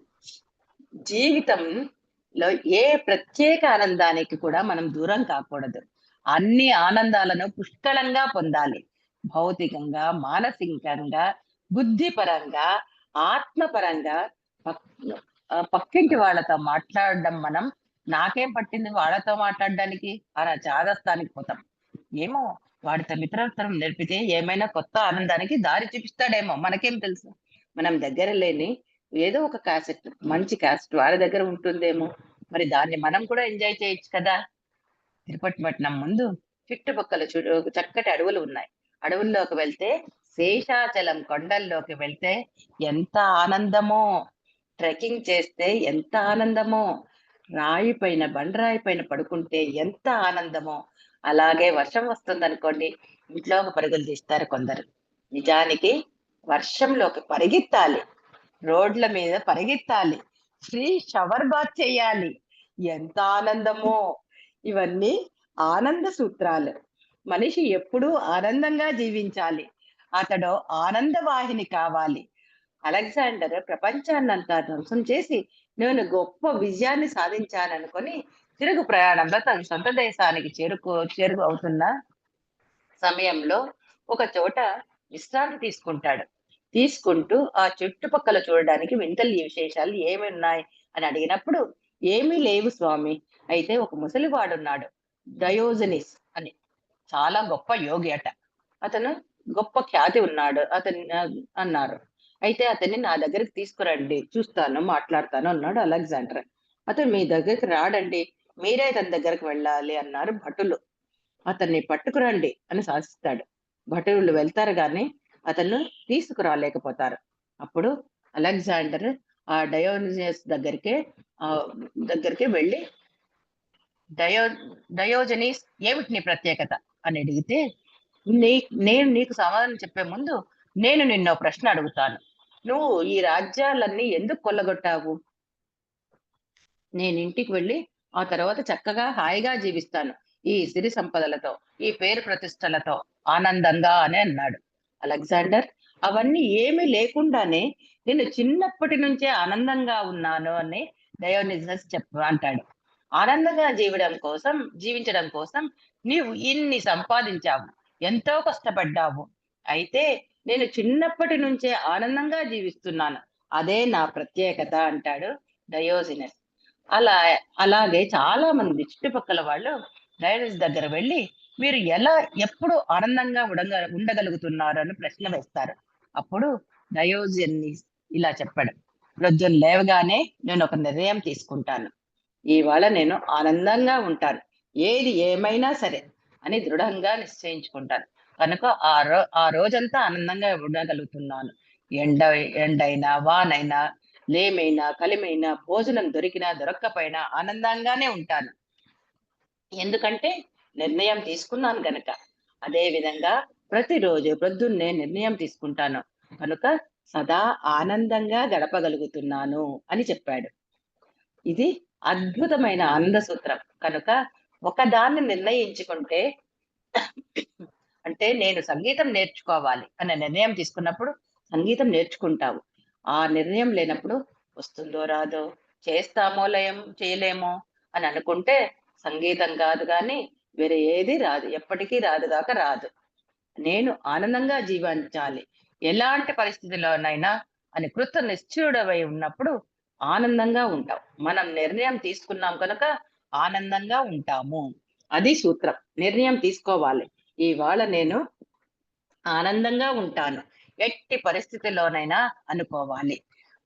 జీవితంలో ఏ ప్రత్యేక ఆనందానికి కూడా మనం దూరం కాకూడదు. అన్ని ఆనందాలను పుష్కలంగా పొందాలి. భౌతికంగా, మానసికంగా, బుద్ధిపరంగా, ఆత్మపరంగా. పక్కింటి వాళ్ళతో మాట్లాడడం, మనం నాకేం పట్టింది వాళ్ళతో మాట్లాడడానికి అలా చాదస్తానికి పోతాం. ఏమో వాడితో మిత్రత్వం నేర్పితే ఏమైనా కొత్త ఆనందానికి దారి చూపిస్తాడేమో, మనకేం తెలుసు. మనం దగ్గర లేని ఏదో ఒక క్యాసెట్, మంచి క్యాసెట్ వారి దగ్గర ఉంటుందేమో, మరి దాన్ని మనం కూడా ఎంజాయ్ చేయొచ్చు కదా. తిరుపతి పట్నం ముందు చుట్టుపక్కల చక్కటి అడవులు ఉన్నాయి. అడవుల్లోకి వెళ్తే శేషాచలం కొండల్లోకి వెళ్తే ఎంత ఆనందమో! ట్రెక్కింగ్ చేస్తే ఎంత ఆనందమో! బండరాయి పైన పడుకుంటే ఎంత ఆనందమో! అలాగే వర్షం వస్తుందనుకోండి, ఇంట్లోకి పరుగులు తీస్తారు కొందరు. నిజానికి వర్షంలోకి పరిగెత్తాలి. రోడ్ల మీద పరిగెత్తాలి. ఫ్రీ షవర్ బాత్ చేయాలి. ఎంత ఆనందమో! ఇవన్నీ ఆనంద సూత్రాలు. మనిషి ఎప్పుడూ ఆనందంగా జీవించాలి. అతడు ఆనందవాహిని కావాలి. అలెగ్జాండర్ ప్రపంచాన్నంతా ధ్వంసం చేసి నేను గొప్ప విజయాన్ని సాధించాననుకొని తిరుగు ప్రయాణంలో తన సొంత దేశానికి చేరుకు అవుతున్న సమయంలో ఒక చోట విశ్రాంతి తీసుకుంటాడు. తీసుకుంటూ ఆ చుట్టుపక్కల చూడడానికి వింతలు విశేషాలు ఏమున్నాయి అని అడిగినప్పుడు ఏమీ లేవు స్వామి. అయితే ఒక ముసలివాడున్నాడు, డయోజనిస్ అని. చాలా గొప్ప యోగి అట. అతను గొప్ప ఖ్యాతి ఉన్నాడు అన్నారు. అయితే అతన్ని నా దగ్గరికి తీసుకురండి, చూస్తాను, మాట్లాడతాను అన్నాడు అలెగ్జాండర్. అతను మీ దగ్గరికి రాడండి, మీరే అతని దగ్గరికి వెళ్ళాలి అన్నారు భటులు. అతన్ని పట్టుకురండి అని శాసిస్తాడు. భటులు వెళ్తారు గాని అతన్ని తీసుకురాలేకపోతారు. అప్పుడు అలెగ్జాండర్ ఆ డయోనిసియస్ దగ్గరికి వెళ్ళి డయో డయోజనీస్ ఏమిటి నీ ప్రత్యేకత అని అడిగితే, నీ నేను నీకు సమాధానం చెప్పే ముందు నేను నిన్నో ప్రశ్న అడుగుతాను. నువ్వు ఈ రాజ్యాలన్నీ ఎందుకు కొల్లగొట్టావు? నేను ఇంటికి వెళ్ళి ఆ తర్వాత చక్కగా హాయిగా జీవిస్తాను, ఈ సిరి సంపదలతో, ఈ పేరు ప్రతిష్టలతో ఆనందంగా అని అన్నాడు. అలెగ్జాండర్, అవన్నీ ఏమీ లేకుండానే నేను చిన్నప్పటి నుంచే ఆనందంగా ఉన్నాను అని డయోనిసస్ అంటాడు. ఆనందంగా జీవించడం కోసం నీవు ఇన్ని సంపాదించావు, ఎంతో కష్టపడ్డావు. అయితే నేను చిన్నప్పటి నుంచే ఆనందంగా జీవిస్తున్నాను, అదే నా ప్రత్యేకత అంటాడు డయోజినస్. అలా అలాగే చాలా మంది చుట్టుపక్కల వాళ్ళు డయోనిస్ దగ్గర వెళ్ళి మీరు ఎప్పుడు ఆనందంగా ఉండగలుగుతున్నారు అని ప్రశ్న వేస్తారు. అప్పుడు డయోజనిస్ ఇలా చెప్పాడు, ప్రొద్దున లేవగానే నేను ఒక నిర్ణయం తీసుకుంటాను. ఇవాళ నేను ఆనందంగా ఉంటాను, ఏది ఏమైనా సరే అని దృఢంగా నిశ్చయించుకుంటాను. కనుక ఆ రోజంతా ఆనందంగా ఉండగలుగుతున్నాను. ఎండ ఎండైనా వానైనా లేమైనా కలిమైనా భోజనం దొరికినా దొరక్కపోయినా ఆనందంగానే ఉంటాను. ఎందుకంటే నిర్ణయం తీసుకున్నాను గనక. అదే విధంగా ప్రతిరోజు ప్రొద్దున్నే నిర్ణయం తీసుకుంటాను కనుక సదా ఆనందంగా గడపగలుగుతున్నాను అని చెప్పాడు. ఇది అద్భుతమైన ఆనంద సూత్రం. కనుక ఒకదాన్ని నిర్ణయించుకుంటే, అంటే నేను సంగీతం నేర్చుకోవాలి అనే నిర్ణయం తీసుకున్నప్పుడు సంగీతం నేర్చుకుంటావు. ఆ నిర్ణయం లేనప్పుడు వస్తుందో రాదో, చేయలేమో అని అనుకుంటే సంగీతం కాదు గాని వేరే ఏది రాదు, ఎప్పటికీ రాదుగాక రాదు. నేను ఆనందంగా జీవించాలి, ఎలాంటి పరిస్థితిలోనైనా అని కృత నిశ్చయుడవై ఉన్నప్పుడు ఆనందంగా ఉంటాం. మనం నిర్ణయం తీసుకున్నాం కనుక ఆనందంగా ఉంటాము. అది సూత్రం. నిర్ణయం తీసుకోవాలి. ఇవాళ నేను ఆనందంగా ఉంటాను, ఎట్టి పరిస్థితిలోనైనా అనుకోవాలి.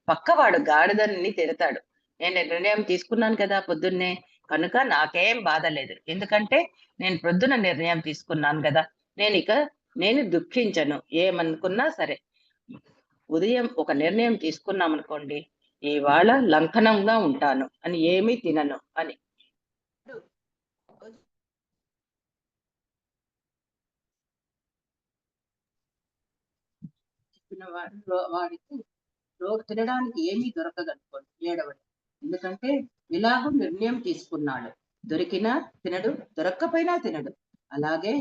పక్కవాడు గాడిదని తిడతాడు. నేను నిర్ణయం తీసుకున్నాను కదా పొద్దున్నే, కనుక నాకేం బాధ లేదు. ఎందుకంటే నేను ప్రొద్దున నిర్ణయం తీసుకున్నాను కదా, నేనిక నేను దుఃఖించను. ఏమనుకున్నా సరే. ఉదయం ఒక నిర్ణయం తీసుకున్నామనుకోండి, ఇవాళ లంకనంగా ఉంటాను అని, ఏమీ తినను అని. చెప్పిన వాడికి తినడానికి ఏమీ దొరకదనుకోండి, ఏడవడు. ఎందుకంటే ఇలాగూ నిర్ణయం తీసుకున్నాడు. దొరికినా తినడు, దొరక్కపోయినా తినడు. అలాగే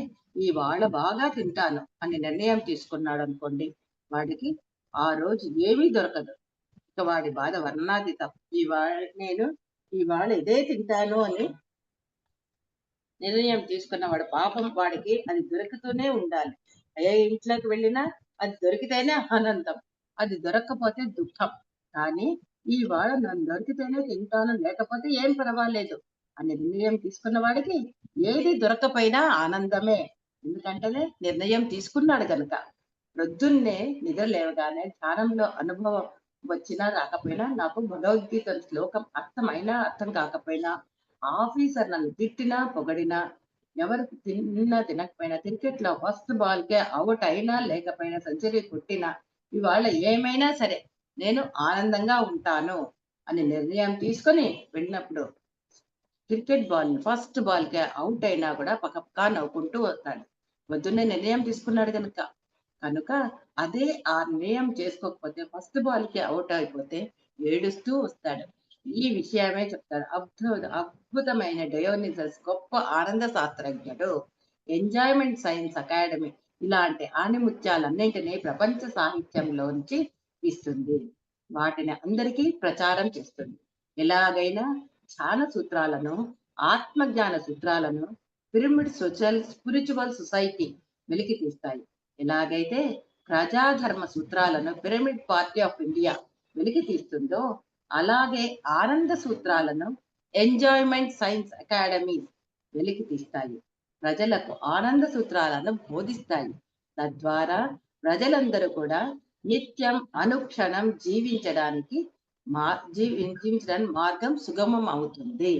ఇవాళ బాగా తింటాను అని నిర్ణయం తీసుకున్నాడు అనుకోండి, వాడికి ఆ రోజు ఏమీ దొరకదు. ఇక వాడి బాధ వర్ణాతీతం. ఇవాళ ఇదే తింటాను అని నిర్ణయం తీసుకున్నవాడు పాపం, వాడికి అది దొరుకుతూనే ఉండాలి. ఏ ఇంట్లోకి వెళ్ళినా అది దొరికితేనే ఆనందం, అది దొరక్కపోతే దుఃఖం. కానీ ఇవాళ నన్ను దొరికితేనే తింటాను, లేకపోతే ఏం పర్వాలేదు అని నిర్ణయం తీసుకున్న వాడికి ఏది దొరకపోయినా ఆనందమే. ఎందుకంటే నిర్ణయం తీసుకున్నాడు కనుక. ప్రొద్దున్నే నిద్ర లేవగానే ధ్యానంలో అనుభవం వచ్చినా రాకపోయినా, నాకు భగవద్గీత శ్లోకం అర్థమైనా అర్థం కాకపోయినా, ఆఫీసర్ నన్ను తిట్టినా పొగడినా ఎవరు తిన్నా తినకపోయినా క్రికెట్ లో ఫస్ట్ బాల్ కే అవుట్ అయినా లేకపోయినా సెంచరీ కొట్టినా ఇవాళ ఏమైనా సరే నేను ఆనందంగా ఉంటాను అని నిర్ణయం తీసుకొని వెళ్ళినప్పుడు క్రికెట్ బాల్ ఫస్ట్ బాల్ కే అవుట్ అయినా కూడా పక్కపక్క నవ్వుకుంటూ వస్తాడు. పొద్దున్నే నిర్ణయం తీసుకున్నాడు కనుక అదే ఆ నిర్ణయం చేసుకోకపోతే ఫస్ట్ బాల్ కి అవుట్ అయిపోతే ఏడుస్తూ వస్తాడు. ఈ విషయమే చెప్తాడు. అద్భుతమైన డయోనిసస్ గొప్ప ఆనంద శాస్త్రజ్ఞుడు. ఎంజాయ్మెంట్ సైన్స్ అకాడమీ ఇలాంటి ఆణిముత్యాలన్నింటినీ ప్రపంచ సాహిత్యంలోంచి ఇస్తుంది. వాటిని అందరికీ ప్రచారం చేస్తుంది. ఎలాగైనా ధ్యాన సూత్రాలను, ఆత్మజ్ఞాన సూత్రాలను పిరమిడ్ సోషల్ స్పిరిచువల్ సొసైటీ వెలికి తీస్తాయి. ఎలాగైతే ప్రజాధర్మ సూత్రాలను పిరమిడ్ పార్టీ ఆఫ్ ఇండియా వెలికి తీస్తుందో అలాగే ఆనంద సూత్రాలను ఎంజాయ్మెంట్ సైన్స్ అకాడమీస్ వెలికి తీస్తాయి. ప్రజలకు ఆనంద సూత్రాలను బోధిస్తాయి. తద్వారా ప్రజలందరూ కూడా నిత్యం అనుక్షణం జీవించడానికి జీవించడానికి మార్గం సుగమం అవుతుంది.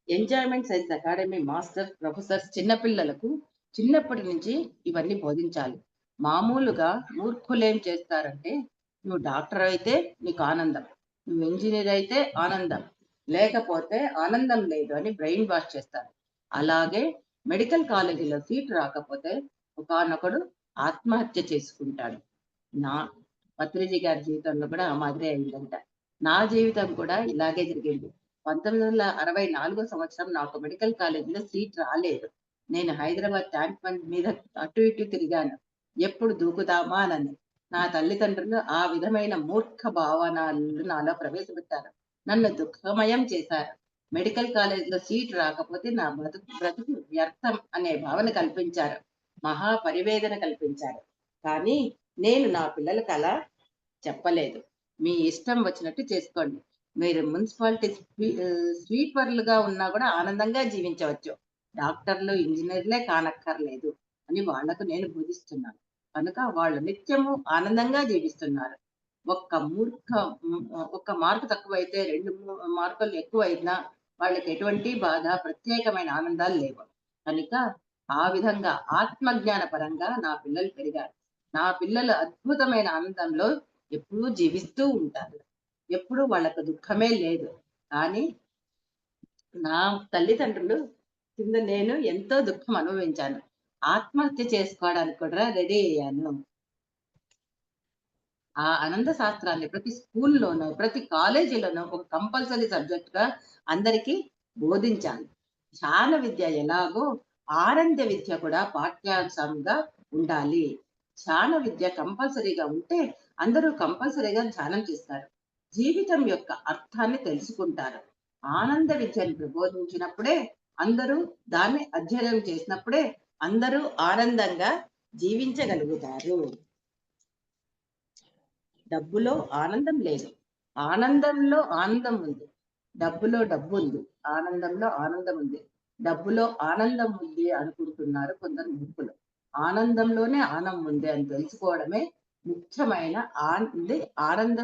Enjoyment science academy master professors చిన్నపిల్లలకు చిన్నప్పటి నుంచి ఇవన్నీ బోధించాలి. మామూలుగా మూర్ఖులేం చేస్తారంటే నువ్వు డాక్టర్ అయితే నీకు ఆనందం, నువ్వు ఇంజనీర్ అయితే ఆనందం, లేకపోతే ఆనందం లేదు అని బ్రెయిన్ వాష్ చేస్తారు. అలాగే మెడికల్ కాలేజీలో సీట్ రాకపోతే ఒకనొకడు ఆత్మహత్య చేసుకుంటాడు. నా పత్రిజీ గారి జీవితంలో కూడా ఆ మాదిరే అయిందంట. నా జీవితం కూడా ఇలాగే జరిగింది. 1964 సంవత్సరం నాకు మెడికల్ కాలేజీలో సీట్ రాలేదు. నేను హైదరాబాద్ ట్యాంక్ బండ్ మీద అటు ఇటు తిరిగాను. ఎప్పుడు దూకుదామా అని. నా తల్లిదండ్రులు ఆ విధమైన మూర్ఖ భావనలు నాలో ప్రవేశపెట్టారు. నన్ను దుఃఖమయం చేశారు. మెడికల్ కాలేజీలో సీట్ రాకపోతే నా బ్రతుకు వ్యర్థం అనే భావన కల్పించారు. మహా పరివేదన కల్పించారు. కానీ నేను నా పిల్లలకు అలా చెప్పలేదు. మీ ఇష్టం వచ్చినట్టు చేసుకోండి. మీరు మున్సిపాలిటీ స్వీపర్లుగా ఉన్నా కూడా ఆనందంగా జీవించవచ్చు. డాక్టర్లు, ఇంజనీర్లే కానక్కర్లేదు అని వాళ్లకు నేను బోధిస్తున్నాను. కనుక వాళ్ళు నిత్యము ఆనందంగా జీవిస్తున్నారు. ఒక్క మార్కు తక్కువైతే 2 మార్కులు ఎక్కువైనా వాళ్ళకి ఎటువంటి బాధ, ప్రత్యేకమైన ఆనందాలు లేవు. కనుక ఆ విధంగా ఆత్మజ్ఞాన పరంగా నా పిల్లలు పెరిగారు. నా పిల్లలు అద్భుతమైన ఆనందంలో ఎప్పుడూ జీవిస్తూ ఉంటారు. ఎప్పుడు వాళ్ళకు దుఃఖమే లేదు. కానీ నా తల్లిదండ్రులు కింద నేను ఎంతో దుఃఖం అనుభవించాను. ఆత్మహత్య చేసుకోవడానికి కూడా రెడీ అయ్యాను. ఆ ఆనంద శాస్త్రాన్ని ప్రతి స్కూల్లోనూ, ప్రతి కాలేజీలోనూ ఒక కంపల్సరీ సబ్జెక్ట్ గా అందరికీ బోధించాలి. ధ్యాన విద్య ఎలాగో ఆనంద విద్య కూడా పాఠ్యాంశంగా ఉండాలి. ధ్యాన విద్య కంపల్సరీగా ఉంటే అందరూ కంపల్సరీగా ధ్యానం చేస్తారు. జీవితం యొక్క అర్థాన్ని తెలుసుకుంటారు. ఆనంద విద్యను ప్రబోధించినప్పుడే అందరూ దాన్ని అధ్యయనం చేసినప్పుడే అందరూ ఆనందంగా జీవించగలుగుతారు. డబ్బులో ఆనందం లేదు. ఆనందంలో ఆనందం ఉంది. డబ్బులో డబ్బు ఉంది. ఆనందంలో ఆనందం ఉంది. డబ్బులో ఆనందం ఉంది అనుకుంటున్నారు కొందరు మూర్ఖులు. ఆనందంలోనే ఆనందం ఉంది అని తెలుసుకోవడమే ముఖ్యమైన ఆనంద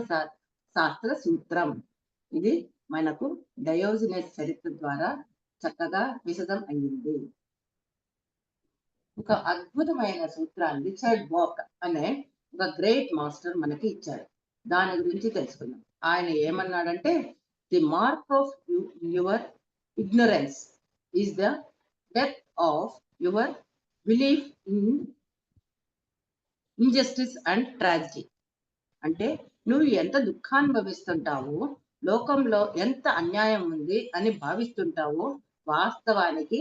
శాస్త్ర సూత్రం. ఇది మనకు డయోజినస్ చరిత్ర ద్వారా చక్కగా విశదం అయ్యింది. ఒక అద్భుతమైన సూత్రాన్ని రిచర్డ్ బాక్ అనే ఒక గ్రేట్ మాస్టర్ మనకి ఇచ్చాడు. దాని గురించి తెలుసుకుందాం. ఆయన ఏమన్నాడంటే the mark of your ignorance is the death of your belief in injustice and tragedy. అంటే నువ్వు ఎంత దుఃఖానుభవిస్తుంటావో, లోకంలో ఎంత అన్యాయం ఉంది అని భావిస్తుంటావో, వాస్తవానికి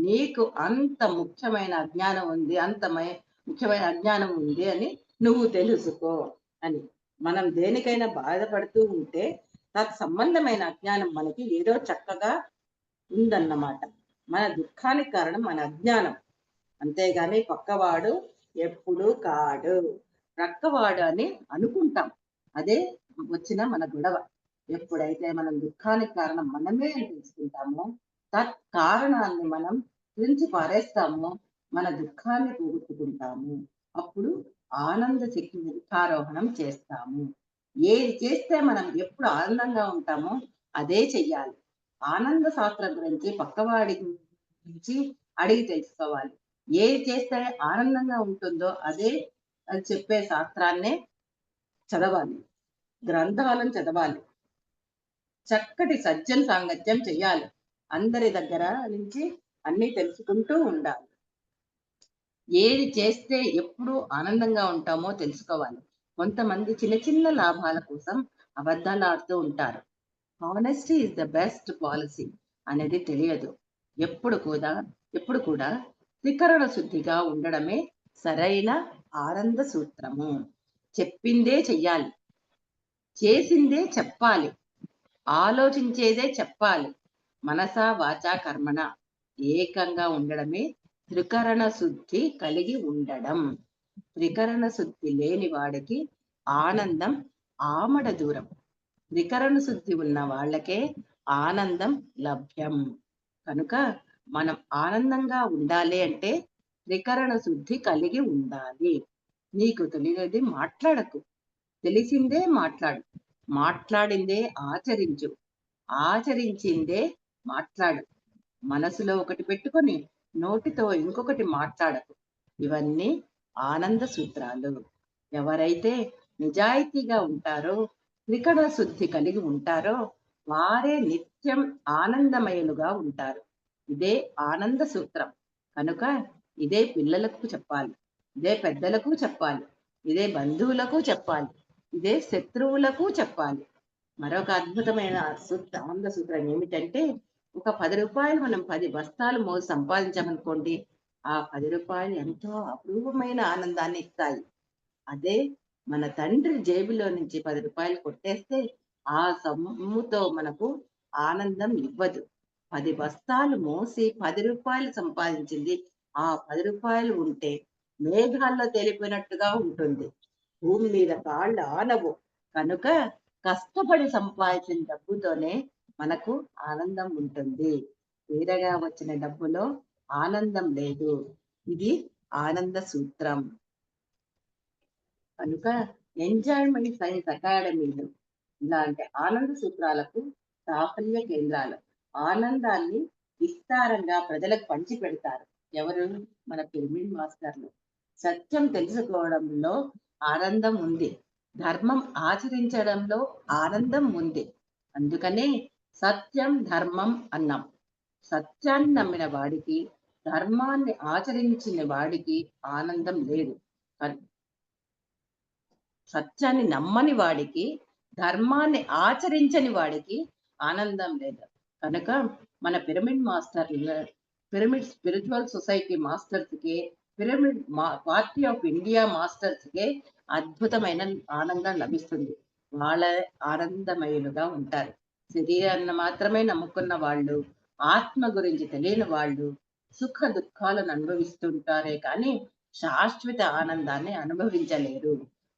నీకు అంత ముఖ్యమైన అజ్ఞానం ఉంది, ముఖ్యమైన అజ్ఞానం ఉంది అని నువ్వు తెలుసుకో అని. మనం దేనికైనా బాధపడుతూ ఉంటే సంబంధమైన అజ్ఞానం మనకి ఏదో చక్కగా ఉందన్నమాట. మన దుఃఖానికి కారణం మన అజ్ఞానం. అంతేగాని పక్కవాడు ఎప్పుడు కాడు. ప్రక్కవాడు అని అనుకుంటాం. అదే వచ్చిన మన గొడవ. ఎప్పుడైతే మనం దుఃఖానికి కారణం మనమే అని తెలుసుకుంటామో, కారణాన్ని మనం గురించి పారేస్తామో, మన దుఃఖాన్ని పోగొట్టుకుంటాము. అప్పుడు ఆనంద శక్తి ముఖారోహణం చేస్తాము. ఏది చేస్తే మనం ఎప్పుడు ఆనందంగా ఉంటామో అదే చెయ్యాలి. ఆనంద శాస్త్రం గురించి పక్కవాడి గురించి అడిగి తెలుసుకోవాలి. ఏది చేస్తే ఆనందంగా ఉంటుందో అదే అది చెప్పే శాస్త్రాన్నే చదవాలి. గ్రంథాలను చదవాలి. చక్కటి సజ్జన సాంగత్యం చెయ్యాలి. అందరి దగ్గర నుంచి అన్నీ తెలుసుకుంటూ ఉండాలి. ఏది చేస్తే ఎప్పుడు ఆనందంగా ఉంటామో తెలుసుకోవాలి. కొంతమంది చిన్న చిన్న లాభాల కోసం అబద్ధాలు ఆడుతూ ఉంటారు. Honesty is the best policy అనేది తెలియదు. ఎప్పుడు కూడా త్రికరణ శుద్ధిగా ఉండడమే సరైన ఆనంద సూత్రము. చెప్పిందే చెయ్యాలి, చేసిందే చెప్పాలి, ఆలోచించేదే చెప్పాలి. మనస వాచ కర్మణ ఏకంగా ఉండడమే త్రికరణ శుద్ధి కలిగి ఉండడం. త్రికరణ శుద్ధి లేని వాడికి ఆనందం ఆమడ దూరం. త్రికరణ శుద్ధి ఉన్న వాళ్ళకే ఆనందం లభ్యం. కనుక మనం ఆనందంగా ఉండాలి అంటే త్రికరణ శుద్ధి కలిగి ఉండాలి. నీకు తెలియనిది మాట్లాడకు, తెలిసిందే మాట్లాడు, మాట్లాడిందే ఆచరించు, ఆచరించిందే మాట్లాడు. మనసులో ఒకటి పెట్టుకొని నోటితో ఇంకొకటి మాట్లాడకు. ఇవన్నీ ఆనంద సూత్రాలు. ఎవరైతే నిజాయితీగా ఉంటారో, త్రికరణ శుద్ధి కలిగి ఉంటారో వారే నిత్యం ఆనందమయులుగా ఉంటారు. ఇదే ఆనంద సూత్రం. కనుక ఇదే పిల్లలకు చెప్పాలి, ఇదే పెద్దలకు చెప్పాలి, ఇదే బంధువులకు చెప్పాలి, ఇదే శత్రువులకు చెప్పాలి. మరొక అద్భుతమైన ఆనంద సూత్రం ఏమిటంటే, ఒక 10 రూపాయలు మనం 10 బస్తాలు మోసి సంపాదించామనుకోండి, ఆ 10 రూపాయలు ఎంతో అపూర్వమైన ఆనందాన్ని ఇస్తాయి. అదే మన తండ్రి జేబులో నుంచి 10 రూపాయలు కొట్టేస్తే ఆ సొమ్ముతో మనకు ఆనందం ఇవ్వదు. 10 బస్తాలు మోసి 10 రూపాయలు సంపాదించింది ఆ 10 రూపాయలు ఉంటే మేఘాల్లో తేలిపోయినట్టుగా ఉంటుంది. భూమి మీద కాళ్ళు ఆనవు. కనుక కష్టపడి సంపాదించిన డబ్బుతోనే మనకు ఆనందం ఉంటుంది. తీరగా వచ్చిన డబ్బులో ఆనందం లేదు. ఇది ఆనంద సూత్రం. కనుక ఎంజాయ్మెంట్ సైన్స్ అకాడమీలు ఇలాంటి ఆనంద సూత్రాలకు సాఫల్య కేంద్రాలు. ఆనందాన్ని విస్తారంగా ప్రజలకు పంచి పెడతారు. ఎవరు? మన పిరమిడ్ మాస్టర్లు. సత్యం తెలుసుకోవడంలో ఆనందం ఉంది, ధర్మం ఆచరించడంలో ఆనందం ఉంది. అందుకనే సత్యం ధర్మం అన్నాం. సత్యాన్ని నమ్మిన వాడికి, ధర్మాన్ని ఆచరించిన వాడికి ఆనందం లేదు. సత్యాన్ని నమ్మని వాడికి, ధర్మాన్ని ఆచరించని వాడికి ఆనందం లేదు. కనుక మన పిరమిడ్ మాస్టర్లు, పిరమిడ్ స్పిరిచువల్ సొసైటీ మాస్టర్స్ కి, pyramid party of India masters కి అద్భుతమైన ఆనందం లభిస్తుంది. వాళ్ళ ఆనందమయులుగా ఉంటారు. శరీరాన్ని మాత్రమే నమ్ముకున్న వాళ్ళు, ఆత్మ గురించి తెలియని వాళ్ళు సుఖ దుఃఖాలను అనుభవిస్తుంటారే కానీ శాశ్వత ఆనందాన్ని అనుభవించలేరు.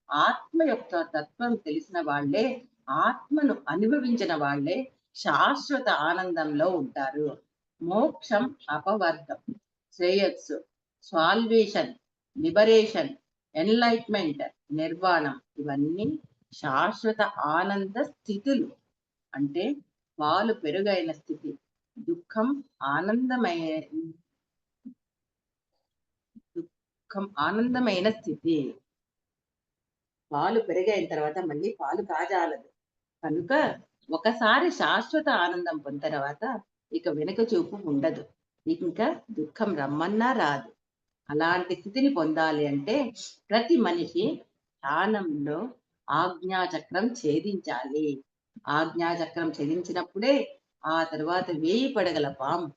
ఆత్మ యొక్క తత్వం తెలిసిన వాళ్ళే, ఆత్మను అనుభవించిన వాళ్ళే శాశ్వత ఆనందంలో ఉంటారు. మోక్షం, అపవర్గం, శ్రేయస్సు, సాల్వేషన్, లిబరేషన్, ఎన్లైట్మెంట్, నిర్వాణం ఇవన్నీ శాశ్వత ఆనంద స్థితులు. అంటే పాలు పెరుగైన స్థితి. దుఃఖం ఆనందమైన స్థితి. పాలు పెరిగైన తర్వాత మళ్ళీ పాలు కాజాలదు. కనుక ఒకసారి శాశ్వత ఆనందం పొందిన తర్వాత ఇక వెనుక చూపు ఉండదు. ఇంకా దుఃఖం రమ్మన్నా రాదు. అలాంటి స్థితిని పొందాలి అంటే ప్రతి మనిషి ధ్యానంలో ఆజ్ఞాచక్రం ఛేదించాలి. ఆజ్ఞాచక్రం ఛేదించినప్పుడే ఆ తర్వాత 1000 పడగల పాము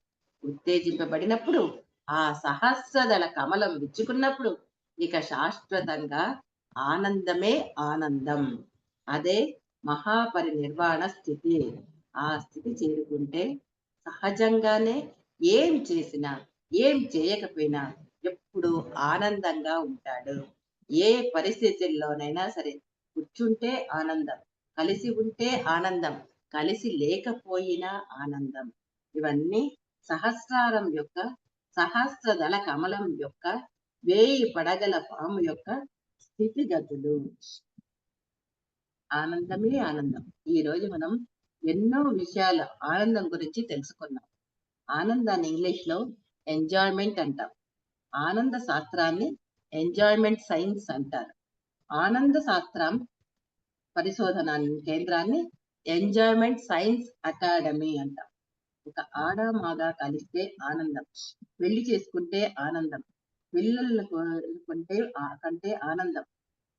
ఉత్తేజింపబడినప్పుడు, ఆ సహస్రదళ కమలం విచ్చుకున్నప్పుడు ఇక శాశ్వతంగా ఆనందమే ఆనందం. అదే మహాపరినిర్వాణ స్థితి. ఆ స్థితి చేరుకుంటే సహజంగానే ఏం చేసినా, ఏం చేయకపోయినా ఎప్పుడు ఆనందంగా ఉంటాడు. ఏ పరిస్థితుల్లోనైనా సరే కూర్చుంటే ఆనందం, కలిసి ఉంటే ఆనందం, కలిసి లేకపోయినా ఆనందం. ఇవన్నీ సహస్రారం యొక్క, సహస్రదళ కమలం యొక్క, 1000 పడగల పాము యొక్క స్థితిగతులు. ఆనందమే ఆనందం. ఈ రోజు మనం ఎన్నో విషయాల ఆనందం గురించి తెలుసుకున్నాం. ఆనందాన్ని ఇంగ్లీష్ లో ఎంజాయ్మెంట్ అంటాం. ఆనంద శాస్త్రాన్ని ఎంజాయ్మెంట్ సైన్స్ అంటారు. ఆనంద శాస్త్రం పరిశోధన కేంద్రాన్ని ఎంజాయ్మెంట్ సైన్స్ అకాడమీ అంటాం. ఒక ఆడ మగ కలిస్తే ఆనందం, పెళ్లి చేసుకుంటే ఆనందం, పిల్లలు కంటే ఆనందం,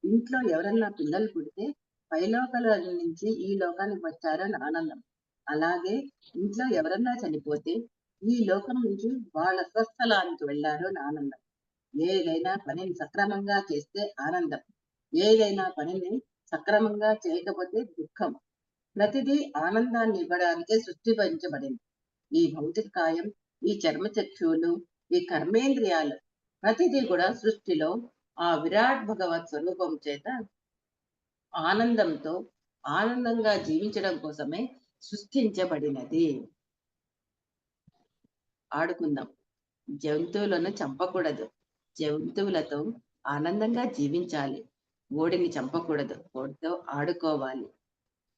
ఇంట్లో ఎవరన్నా పిల్లలు పుడితే పైలోకాల నుంచి ఈ లోకానికి వచ్చారని ఆనందం. అలాగే ఇంట్లో ఎవరన్నా చనిపోతే ఈ లోకం నుంచి వాళ్ళ స్వస్థలానికి వెళ్ళారు అని ఆనందం. ఏదైనా పనిని సక్రమంగా చేస్తే ఆనందం, ఏదైనా పనిని సక్రమంగా చేయకపోతే దుఃఖం. ప్రతిదీ ఆనందాన్ని ఇవ్వడానికే సృష్టించబడింది. ఈ భౌతిక కాయం, ఈ చర్మచక్షువులు, ఈ కర్మేంద్రియాలు ప్రతిదీ కూడా సృష్టిలో ఆ విరాట్ భగవత్ స్వరూపం చేత ఆనందంతో ఆనందంగా జీవించడం కోసమే సృష్టించబడినది. ఆడుకుందాం. జంతువులను చంపకూడదు, జంతువులతో ఆనందంగా జీవించాలి. కోడిని చంపకూడదు, కోడితో ఆడుకోవాలి.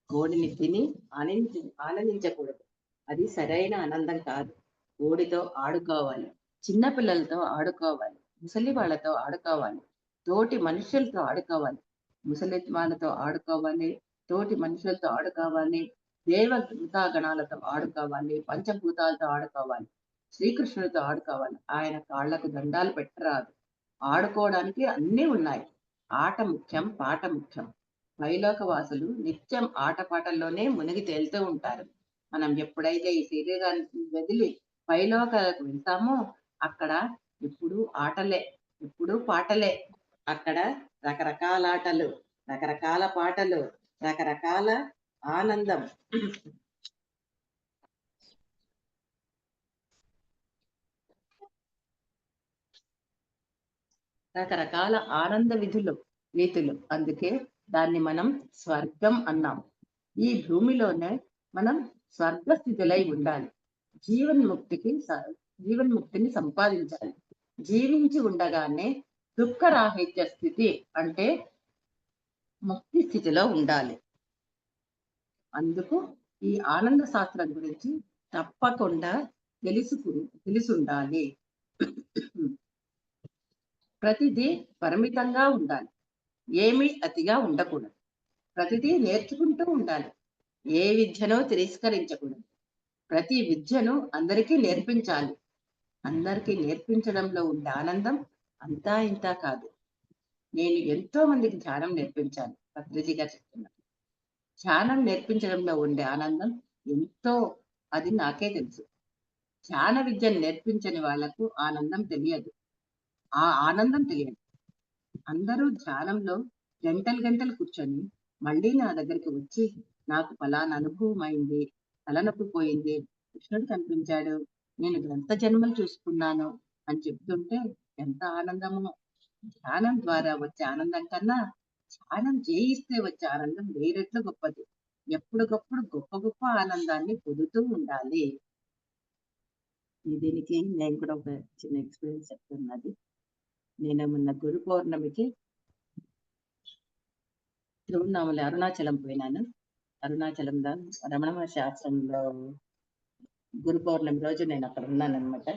కోడిని తిని ఆనందించకూడదు, అది సరైన ఆనందం కాదు. కోడితో ఆడుకోవాలి, చిన్న పిల్లలతో ఆడుకోవాలి, ముసలి వాళ్ళతో ఆడుకోవాలి, తోటి మనుషులతో ఆడుకోవాలి. ముసలి వాళ్ళతో ఆడుకోవాలి, తోటి మనుషులతో ఆడుకోవాలి, దేవతాగణాలతో ఆడుకోవాలి, పంచభూతాలతో ఆడుకోవాలి, శ్రీకృష్ణుడితో ఆడుకోవాలి. ఆయన కాళ్లకు దండాలు పెట్టరాదు. ఆడుకోవడానికి అన్నీ ఉన్నాయి. ఆట ముఖ్యం, పాట ముఖ్యం. పైలోక వాసులు నిత్యం ఆటపాటల్లోనే మునిగి తేలుతూ ఉంటారు. మనం ఎప్పుడైతే ఈ శరీరాన్ని వదిలి పైలోకాలకు వెళ్తామో అక్కడ ఎప్పుడు ఆటలే, ఎప్పుడు పాటలే. అక్కడ రకరకాల ఆటలు, రకరకాల పాటలు, రకరకాల ఆనందం. రకరకాల ఆనంద రీతులు. అందుకే దాన్ని మనం స్వర్గం అన్నాం. ఈ భూమిలోనే మనం స్వర్గస్థితులై ఉండాలి. జీవన్ముక్తిని సంపాదించాలి. జీవించి ఉండగానే దుఃఖరాహిత్య స్థితి అంటే ముక్తి స్థితిలో ఉండాలి. అందుకు ఈ ఆనంద శాస్త్రం గురించి తప్పకుండా తెలిసి ఉండాలి. ప్రతిదీ పరిమితంగా ఉండాలి, ఏమీ అతిగా ఉండకూడదు. ప్రతిదీ నేర్చుకుంటూ ఉండాలి, ఏ విద్యనో తిరస్కరించకూడదు. ప్రతి విద్యను అందరికీ నేర్పించాలి. అందరికీ నేర్పించడంలో ఉండే ఆనందం అంతా ఇంత కాదు. నేను ఎంతో మందికి ధ్యానం నేర్పించాను, పత్రిజీ గారు చెప్తున్నారు. ధ్యానం నేర్పించడంలో ఉండే ఆనందం ఎంతో, అది నాకే తెలుసు. ధ్యాన విద్యను నేర్పించని వాళ్లకు ఆనందం తెలియదు, ఆ ఆనందం తెలియదు. అందరూ ధ్యానంలో గంటలు కూర్చొని మళ్ళీ నా దగ్గరికి వచ్చి నాకు ఫలానా అనుభవం అయింది, తలనొప్పి పోయింది, కృష్ణుడు కనిపించాడు, నేను ఎంత జన్మలు చూసుకున్నాను అని చెప్తుంటే ఎంత ఆనందమో. ధ్యానం ద్వారా వచ్చే ఆనందం కన్నా ధ్యానం చేయిస్తే వచ్చే ఆనందం 1000 రెట్లు గొప్పది. ఎప్పటికప్పుడు గొప్ప గొప్ప ఆనందాన్ని పొందుతూ ఉండాలి. దీనికి నేను కూడా ఒక చిన్న ఎక్స్పీరియన్స్ చెప్తున్నది. నేను మొన్న గురు పౌర్ణమికి తిరువన్నామలై అరుణాచలం పోయినాను. అరుణాచలంలో రమణ మహర్షి ఆశ్రమంలో గురు పౌర్ణమి రోజు నేను అక్కడ ఉన్నాను అనమాట.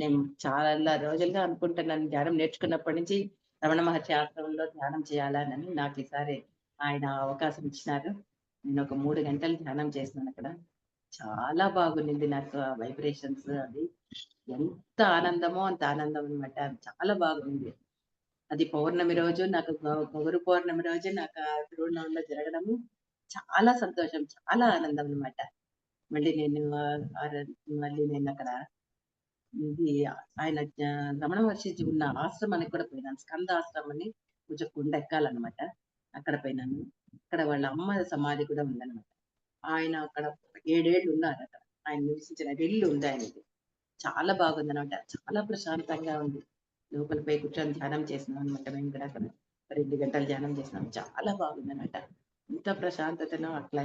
నేను చాలా రోజులుగా అనుకుంటున్నాను, ధ్యానం నేర్చుకున్నప్పటి నుంచి రమణ మహర్షి ఆశ్రమంలో ధ్యానం చేయాలని. నాకు ఈసారి ఆయన అవకాశం ఇచ్చినారు. నేను ఒక 3 గంటలు ధ్యానం చేసినాను అక్కడ. చాలా బాగుంది. నాకు ఆ వైబ్రేషన్స్, అది ఎంత ఆనందమో అంత ఆనందం అనమాట. చాలా బాగుంది. అది పౌర్ణమి రోజు, నాకు గురు పౌర్ణమి రోజు నాకు తిరువన్నామలో జరగడము చాలా సంతోషం, చాలా ఆనందం అనమాట. మళ్ళీ నేను అక్కడ ఇది ఆయన రమణ మహర్షి ఉన్న ఆశ్రమానికి కూడా పోయినాను. స్కంద ఆశ్రమం అని కొంచెం కొండ ఎక్కాలన్నమాట. అక్కడ పోయినాను. అక్కడ వాళ్ళ అమ్మ సమాధి కూడా ఉందన్నమాట. ఆయన అక్కడ 7 ఏళ్ళు ఉన్నారు అక్కడ. ఆయన నివసించిన ఇల్లు ఉంది ఆయనది. చాలా బాగుందన్నమాట. చాలా ప్రశాంతంగా ఉంది. లోపల పోయి కూర్చొని ధ్యానం చేసినాం అనమాట. మేము కూడా అక్కడ 2 గంటలు ధ్యానం చేసినాం. చాలా బాగుందన్నమాట. ఇంత ప్రశాంతతను అట్లా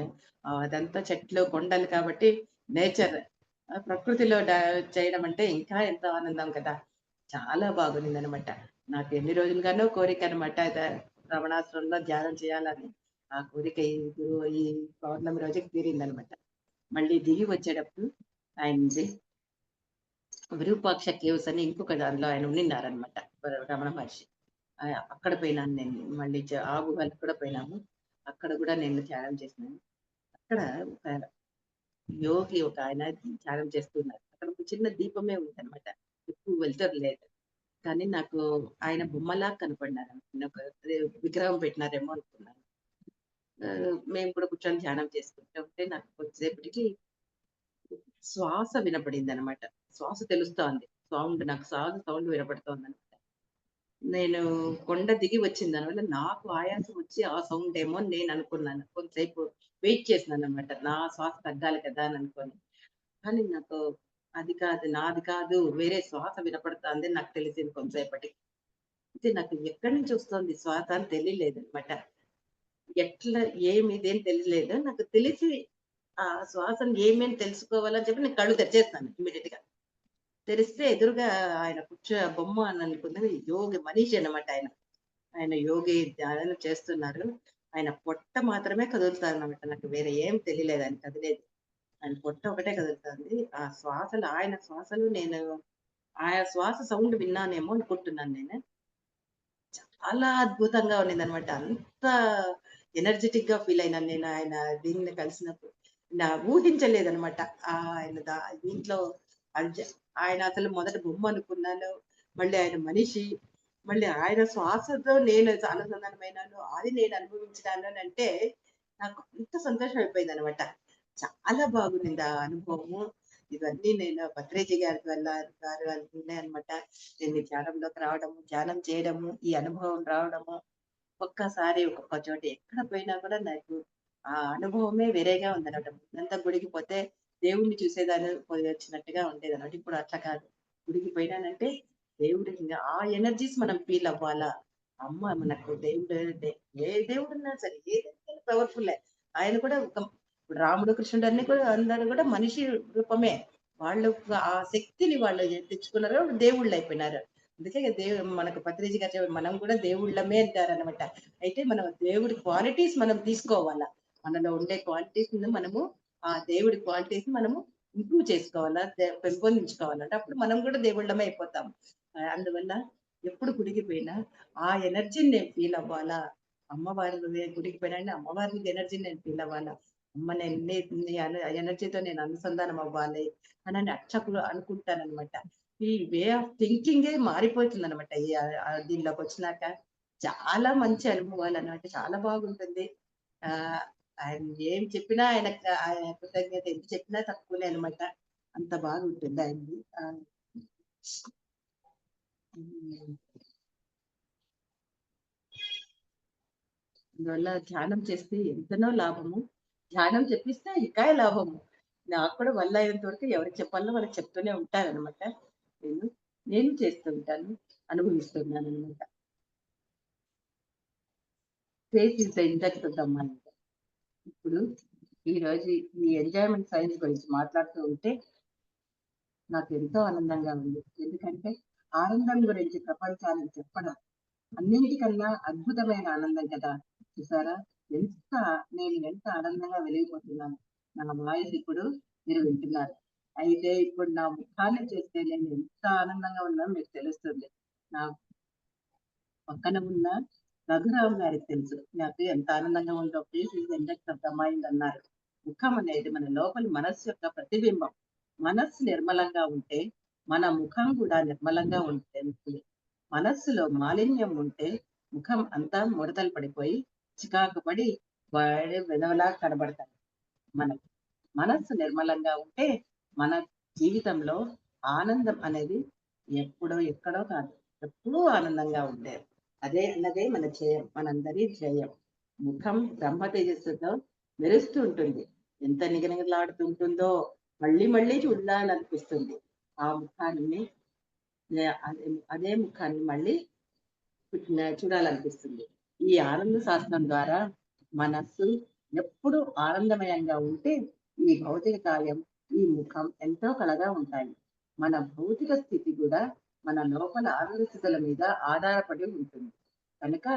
అదంతా చెట్లు, కొండలు కాబట్టి నేచర్, ప్రకృతిలో చేయడం అంటే ఇంకా ఎంతో ఆనందం కదా. చాలా బాగుంది అనమాట. నాకు ఎన్ని రోజులుగానో కోరిక అనమాట, రమణాశ్రమంలో ధ్యానం చేయాలని. ఆ కోరిక ఈ పౌర్ణమి రోజుకి తీరిందనమాట. మళ్ళీ దిగి వచ్చేటప్పుడు ఆయనది విరూపాక్ష కేవ్స్ అని ఇంకొక దానిలో ఆయన ఉండినారనమాట, రమణ మహర్షి. అక్కడ పోయినాను నేను. మళ్ళీ ఆ గుహలకు కూడా పోయినాము. అక్కడ కూడా నేను ధ్యానం చేసినాను. అక్కడ ఒక యోగి ఒక ఆయన ధ్యానం చేస్తున్నారు. అక్కడ ఒక చిన్న దీపమే ఉందన్నమాట, ఎక్కువ వెళ్తారు లేదు. కానీ నాకు ఆయన బొమ్మలా కనపడినారు. అదే విగ్రహం పెట్టినారేమో అనుకున్నాను. మేము కూడా కూర్చొని ధ్యానం చేసుకుంటూ ఉంటే నాకు కొద్దిసేపటికి శ్వాస వినపడింది అనమాట. శ్వాస తెలుస్తోంది. నాకు సౌండ్ వినపడుతోంది అనమాట. నేను కొండ దిగి వచ్చిన దానివల్ల నాకు ఆయాసం వచ్చి ఆ సౌండ్ ఏమో అని నేను అనుకున్నాను. కొంతసేపు వెయిట్ చేసినాను అనమాట, నా శ్వాస తగ్గాలి కదా అని అనుకోని. కానీ నాకు అది కాదు, నాది కాదు, వేరే శ్వాస వినపడుతోంది నాకు తెలిసింది కొంతసేపటికి. అయితే నాకు ఎక్కడి నుంచి వస్తుంది శ్వాస అని తెలియలేదు అనమాట. ఎట్లా ఇదేం తెలియలేదు. నాకు తెలిసి ఆ శ్వాసను ఏమేమి తెలుసుకోవాలని చెప్పి నేను కళ్ళు తెరిచేస్తాను ఇమ్మీడియట్ గా. తెరిస్తే ఎదురుగా ఆయన బొమ్మ అని అనుకున్నది యోగి మనిషి అన్నమాట ఆయన. ఆయన యోగి ధ్యానం చేస్తున్నారు. ఆయన పొట్ట మాత్రమే కదులుతారన్నమాట. నాకు వేరే ఏం తెలియలేదు ఆయన కదిలేదు. ఆయన పొట్ట ఒకటే కదులుతుంది. ఆ శ్వాసలు, ఆయన శ్వాసలు నేను ఆయా శ్వాస సౌండ్ విన్నానేమో అనుకుంటున్నాను నేను. చాలా అద్భుతంగా ఉన్నిందనమాట. అంత ఎనర్జెటిక్ గా ఫీల్ అయినాను నేను ఆయన దీన్ని కలిసినప్పుడు. ఊహించలేదనమాట. ఆయన దీంట్లో ఆయన అసలు మొదట బొమ్మ అనుకున్నాను. మళ్ళీ ఆయన మనిషి. మళ్ళీ ఆయన శ్వాసతో నేను అనుసంధానమైనాను. అది నేను అనుభవించినాను అని అంటే నాకు అంత సంతోషం అయిపోయిందనమాట. చాలా బాగుండింది ఆ అనుభవము. ఇవన్నీ నేను భద్రేజీ గారి గారు ఉన్నాయన్నమాట. నేను ధ్యానంలోకి రావడము, ధ్యానం చేయడము, ఈ అనుభవం రావడము. ఒక్కసారి ఒక్కొక్క చోట ఎక్కడ పోయినా కూడా నాకు ఆ అనుభవమే వేరేగా ఉందన్నమాట. ముందంతా గుడికి పోతే దేవుడిని చూసేదాన్ని పోయి వచ్చినట్టుగా ఉండేదన్నమాట. ఇప్పుడు అట్లా కాదు. గుడికి పోయినానంటే దేవుడి ఆ ఎనర్జీస్ మనం ఫీల్ అవ్వాలా. అమ్మ మనకు దేవుడు ఏ దేవుడున్నా సరే ఏదైనా పవర్ఫుల్. ఆయన కూడా ఇప్పుడు రాముడు, కృష్ణుడు అన్ని కూడా అందరూ కూడా మనిషి రూపమే. వాళ్ళు ఆ శక్తిని వాళ్ళు తెచ్చుకున్నారు, దేవుళ్ళు అయిపోయినారు. అందుకే మనకు పత్రిజీ గారు చెప్పారు, మనం కూడా దేవుళ్ళమే అంటారనమాట. అయితే మనం దేవుడి క్వాలిటీస్ మనం తీసుకోవాలా. మనలో ఉండే క్వాలిటీస్ మనము ఆ దేవుడి క్వాలిటీస్ మనము ఇంప్రూవ్ చేసుకోవాలా, పెంపొందించుకోవాలంటే అప్పుడు మనం కూడా దేవుళ్ళమే అయిపోతాం. అందువల్ల ఎప్పుడు గుడికి పోయినా ఆ ఎనర్జీని నేను ఫీల్ అవ్వాలా. అమ్మవారి గుడికి పోయినా అమ్మవారి ఎనర్జీని నేను ఫీల్ అవ్వాలా. అమ్మ ఎనర్జీతో నేను అనుసంధానం అవ్వాలి అని అచ్చకులు అనుకుంటానన్నమాట. ఈ వే ఆఫ్ థింకింగే మారిపోతుంది అనమాట. దీనిలోకి వచ్చినాక చాలా మంచి అనుభవాలు అన్నమాట. చాలా బాగుంటుంది. ఆయన ఏం చెప్పినా ఆయన కృతజ్ఞత ఎంత చెప్పినా తక్కువనే అనమాట. అంత బాగుంటుంది ఆయనది. అందువల్ల ధ్యానం చేస్తే ఎంతనో లాభము. ధ్యానం చెప్పిస్తే ఇంకా లాభము. నాకు కూడా వల్ల అయినంత వరకు ఎవరికి చెప్పాలో వాళ్ళకి చెప్తూనే ఉంటారనమాట. నేను చేస్తూ ఉంటాను, అనుభవిస్తున్నాను అనమాట. Face is the index of the mind. ఇప్పుడు ఈ రోజు ఈ ఎంజాయ్మెంట్ సైన్స్ గురించి మాట్లాడుతూ ఉంటే నాకు ఎంతో ఆనందంగా ఉంది. ఎందుకంటే ఆనందం గురించి ప్రపంచానికి చెప్పడం అన్నింటికన్నా అద్భుతమైన ఆనందం కదా. చూసారా నేను ఎంత ఆనందంగా వెలిగిపోతున్నాను. నా వాయిస్ ఇప్పుడు మీరు వింటున్నారు. అయితే ఇప్పుడు నా ముఖాన్ని చూస్తే నేను ఎంత ఆనందంగా ఉన్నానో మీకు తెలుస్తుంది. నా పక్కన ఉన్న రఘురావు గారికి తెలుసు నాకు ఎంత ఆనందంగా ఉందో. Face is the index of the mind అన్నారు. ముఖం అనేది మన లోపలి మనస్సు యొక్క ప్రతిబింబం. మనస్సు నిర్మలంగా ఉంటే మన ముఖం కూడా నిర్మలంగా ఉంటుంది. మనస్సులో మాలిన్యం ఉంటే ముఖం అంతా ముడతలు పడిపోయి చికాకు పడి వెదవలా కనబడతాయి. మనస్సు నిర్మలంగా ఉంటే మన జీవితంలో ఆనందం అనేది ఎప్పుడో ఎక్కడో కాదు, ఎప్పుడూ ఆనందంగా ఉండేది. అన్నదే మన జయం, మనందరి జయం. ముఖం బ్రహ్మ తేజస్సుతో మెరుస్తూ ఉంటుంది. ఎంత నిగనిగలాడుతుంటుందో మళ్ళీ మళ్ళీ చూడాలనిపిస్తుంది. ఆ ముఖాన్ని అదే ముఖాన్ని మళ్ళీ చూడాలనిపిస్తుంది. ఈ ఆనంద శాస్త్రం ద్వారా మనస్సు ఎప్పుడు ఆనందమయంగా ఉంటే ఈ భౌతిక కాయం, ఈ ముఖం ఎంతో కలగా ఉంటాయి. మన భౌతిక స్థితి కూడా మన లోపల ఆనంద స్థితుల మీద ఆధారపడి ఉంటుంది. కనుక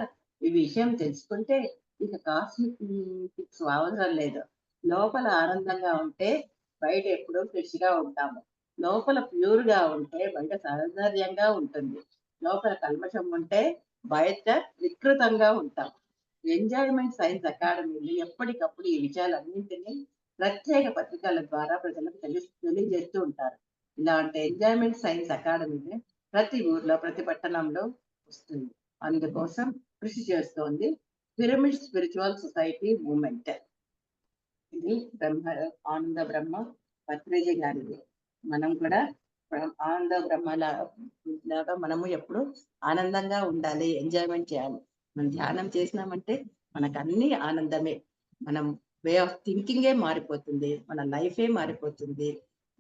ఈ విషయం తెలుసుకుంటే ఇక కాస్మిక్ అవసరం లేదు. లోపల ఆనందంగా ఉంటే బయట ఎప్పుడూ ఫ్రెష్ గా ఉంటాము. లోపల ప్యూర్ గా ఉంటే బయట సౌందర్యంగా ఉంటుంది. లోపల కల్మషం ఉంటే బయట వికృతంగా ఉంటాం. ఎంజాయ్మెంట్ సైన్స్ అకాడమీలో ఎప్పటికప్పుడు ఈ విషయాలన్నింటినీ ప్రత్యేక పత్రికల ద్వారా ప్రజలకు తెలియజేస్తూ ఉంటారు. ఇలాంటి ఎంజాయ్మెంట్ సైన్స్ అకాడమీని ప్రతి ఊర్లో ప్రతి పట్టణంలో వస్తుంది. అందుకోసం కృషి చేస్తోంది పిరమిడ్ స్పిరిచువల్ సొసైటీ మూవ్మెంట్. ఇది ఆనంద బ్రహ్మ పత్రిజీ గారిది. మనం కూడా ఆనంద బ్రహ్మలాగా మనము ఎప్పుడు ఆనందంగా ఉండాలి, ఎంజాయ్మెంట్ చేయాలి. మనం ధ్యానం చేసినామంటే మనకు అన్ని ఆనందమే. మనం వే ఆఫ్ థింకింగే మారిపోతుంది, మన లైఫే మారిపోతుంది.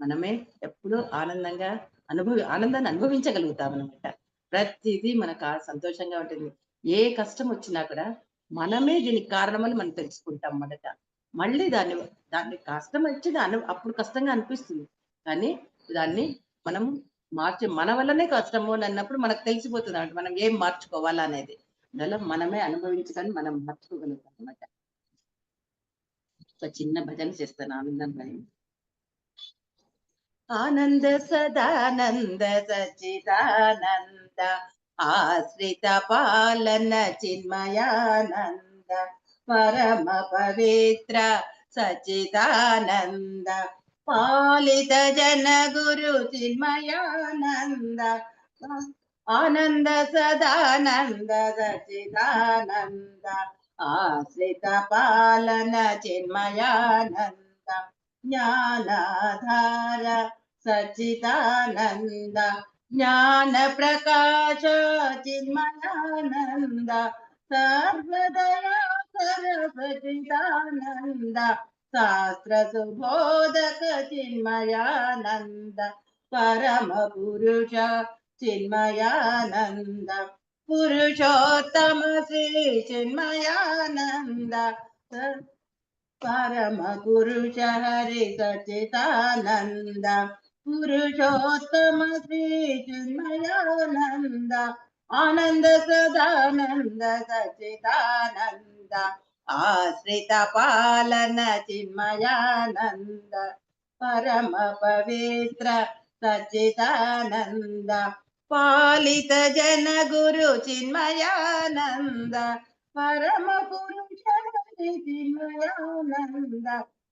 మనమే ఎప్పుడు ఆనందాన్ని అనుభవించగలుగుతాం అనమాట. ప్రతిదీ మనకు సంతోషంగా ఉంటుంది. ఏ కష్టం వచ్చినా కూడా మనమే దీనికి కారణమని మనం తెలుసుకుంటాం మొదట. మళ్ళీ దాన్ని కష్టం వచ్చి అప్పుడు కష్టంగా అనిపిస్తుంది, కానీ దాన్ని మనం మన వల్లనే కష్టము అని అన్నప్పుడు మనకు తెలిసిపోతుంది అన్నమాట మనం ఏం మార్చుకోవాలా అనేది. అందువల్ల మనమే అనుభవించుకొని మనం మార్చుకోగలుగుతాం అన్నమాట. ఒక చిన్న భజన చేస్తాను ఆనందంగా. ఆనంద సదానంద సచ్చిదానంద ఆశ్రిత పాలన చిన్మయానంద పరమ పవిత్ర సచ్చిదానంద పాలిత జన గురు చిన్మయానంద ఆనంద సదానంద సచ్చిదానంద ఆశ్రిత పాలన చిన్మయానంద జ్ఞానాధార సచ్చిదానంద జ్ఞాన ప్రకాశ చిన్మయానంద సర్వదయాకర సచ్చిదానంద శాస్త్ర సుబోధక చిన్మయానంద పరమ పురుష చిన్మయానంద పురుషోత్తమ శ్రీ చిన్మయానంద పరమ పురుష హరి సచ్చిదానంద పురుషోత్తమ శ్రీ చిన్మయానంద ఆనంద సదానంద సచ్చిదానంద ఆశ్రిత పాలన చిన్మయానంద పరమ పవిత్ర సచ్చిదానంద పాలిత జన గురు చిన్మయానంద పరమ పురుష చిన్మయానంద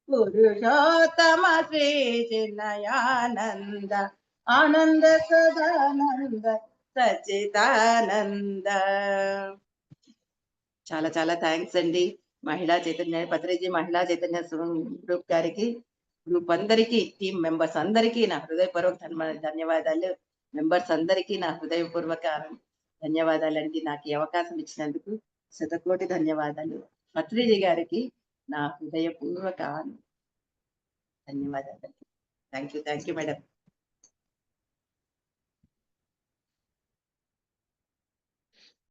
పురుషోత్తమ శ్రీ చిన్మయానంద ఆనంద సదానంద సచ్చిదానంద. చాలా చాలా థ్యాంక్స్ అండి మహిళా చైతన్య పత్రిజీ మహిళా చైతన్య గ్రూప్ గారికి, గ్రూప్ అందరికీ, టీం మెంబర్స్ అందరికీ నా హృదయపూర్వక ధన్యవాదాలు. మెంబర్స్ అందరికీ నా హృదయపూర్వక ధన్యవాదాలండి. నాకు ఈ అవకాశం ఇచ్చినందుకు శతకోటి ధన్యవాదాలు. పత్రిజీ గారికి నా హృదయపూర్వక ధన్యవాదాలు. Thank you madam.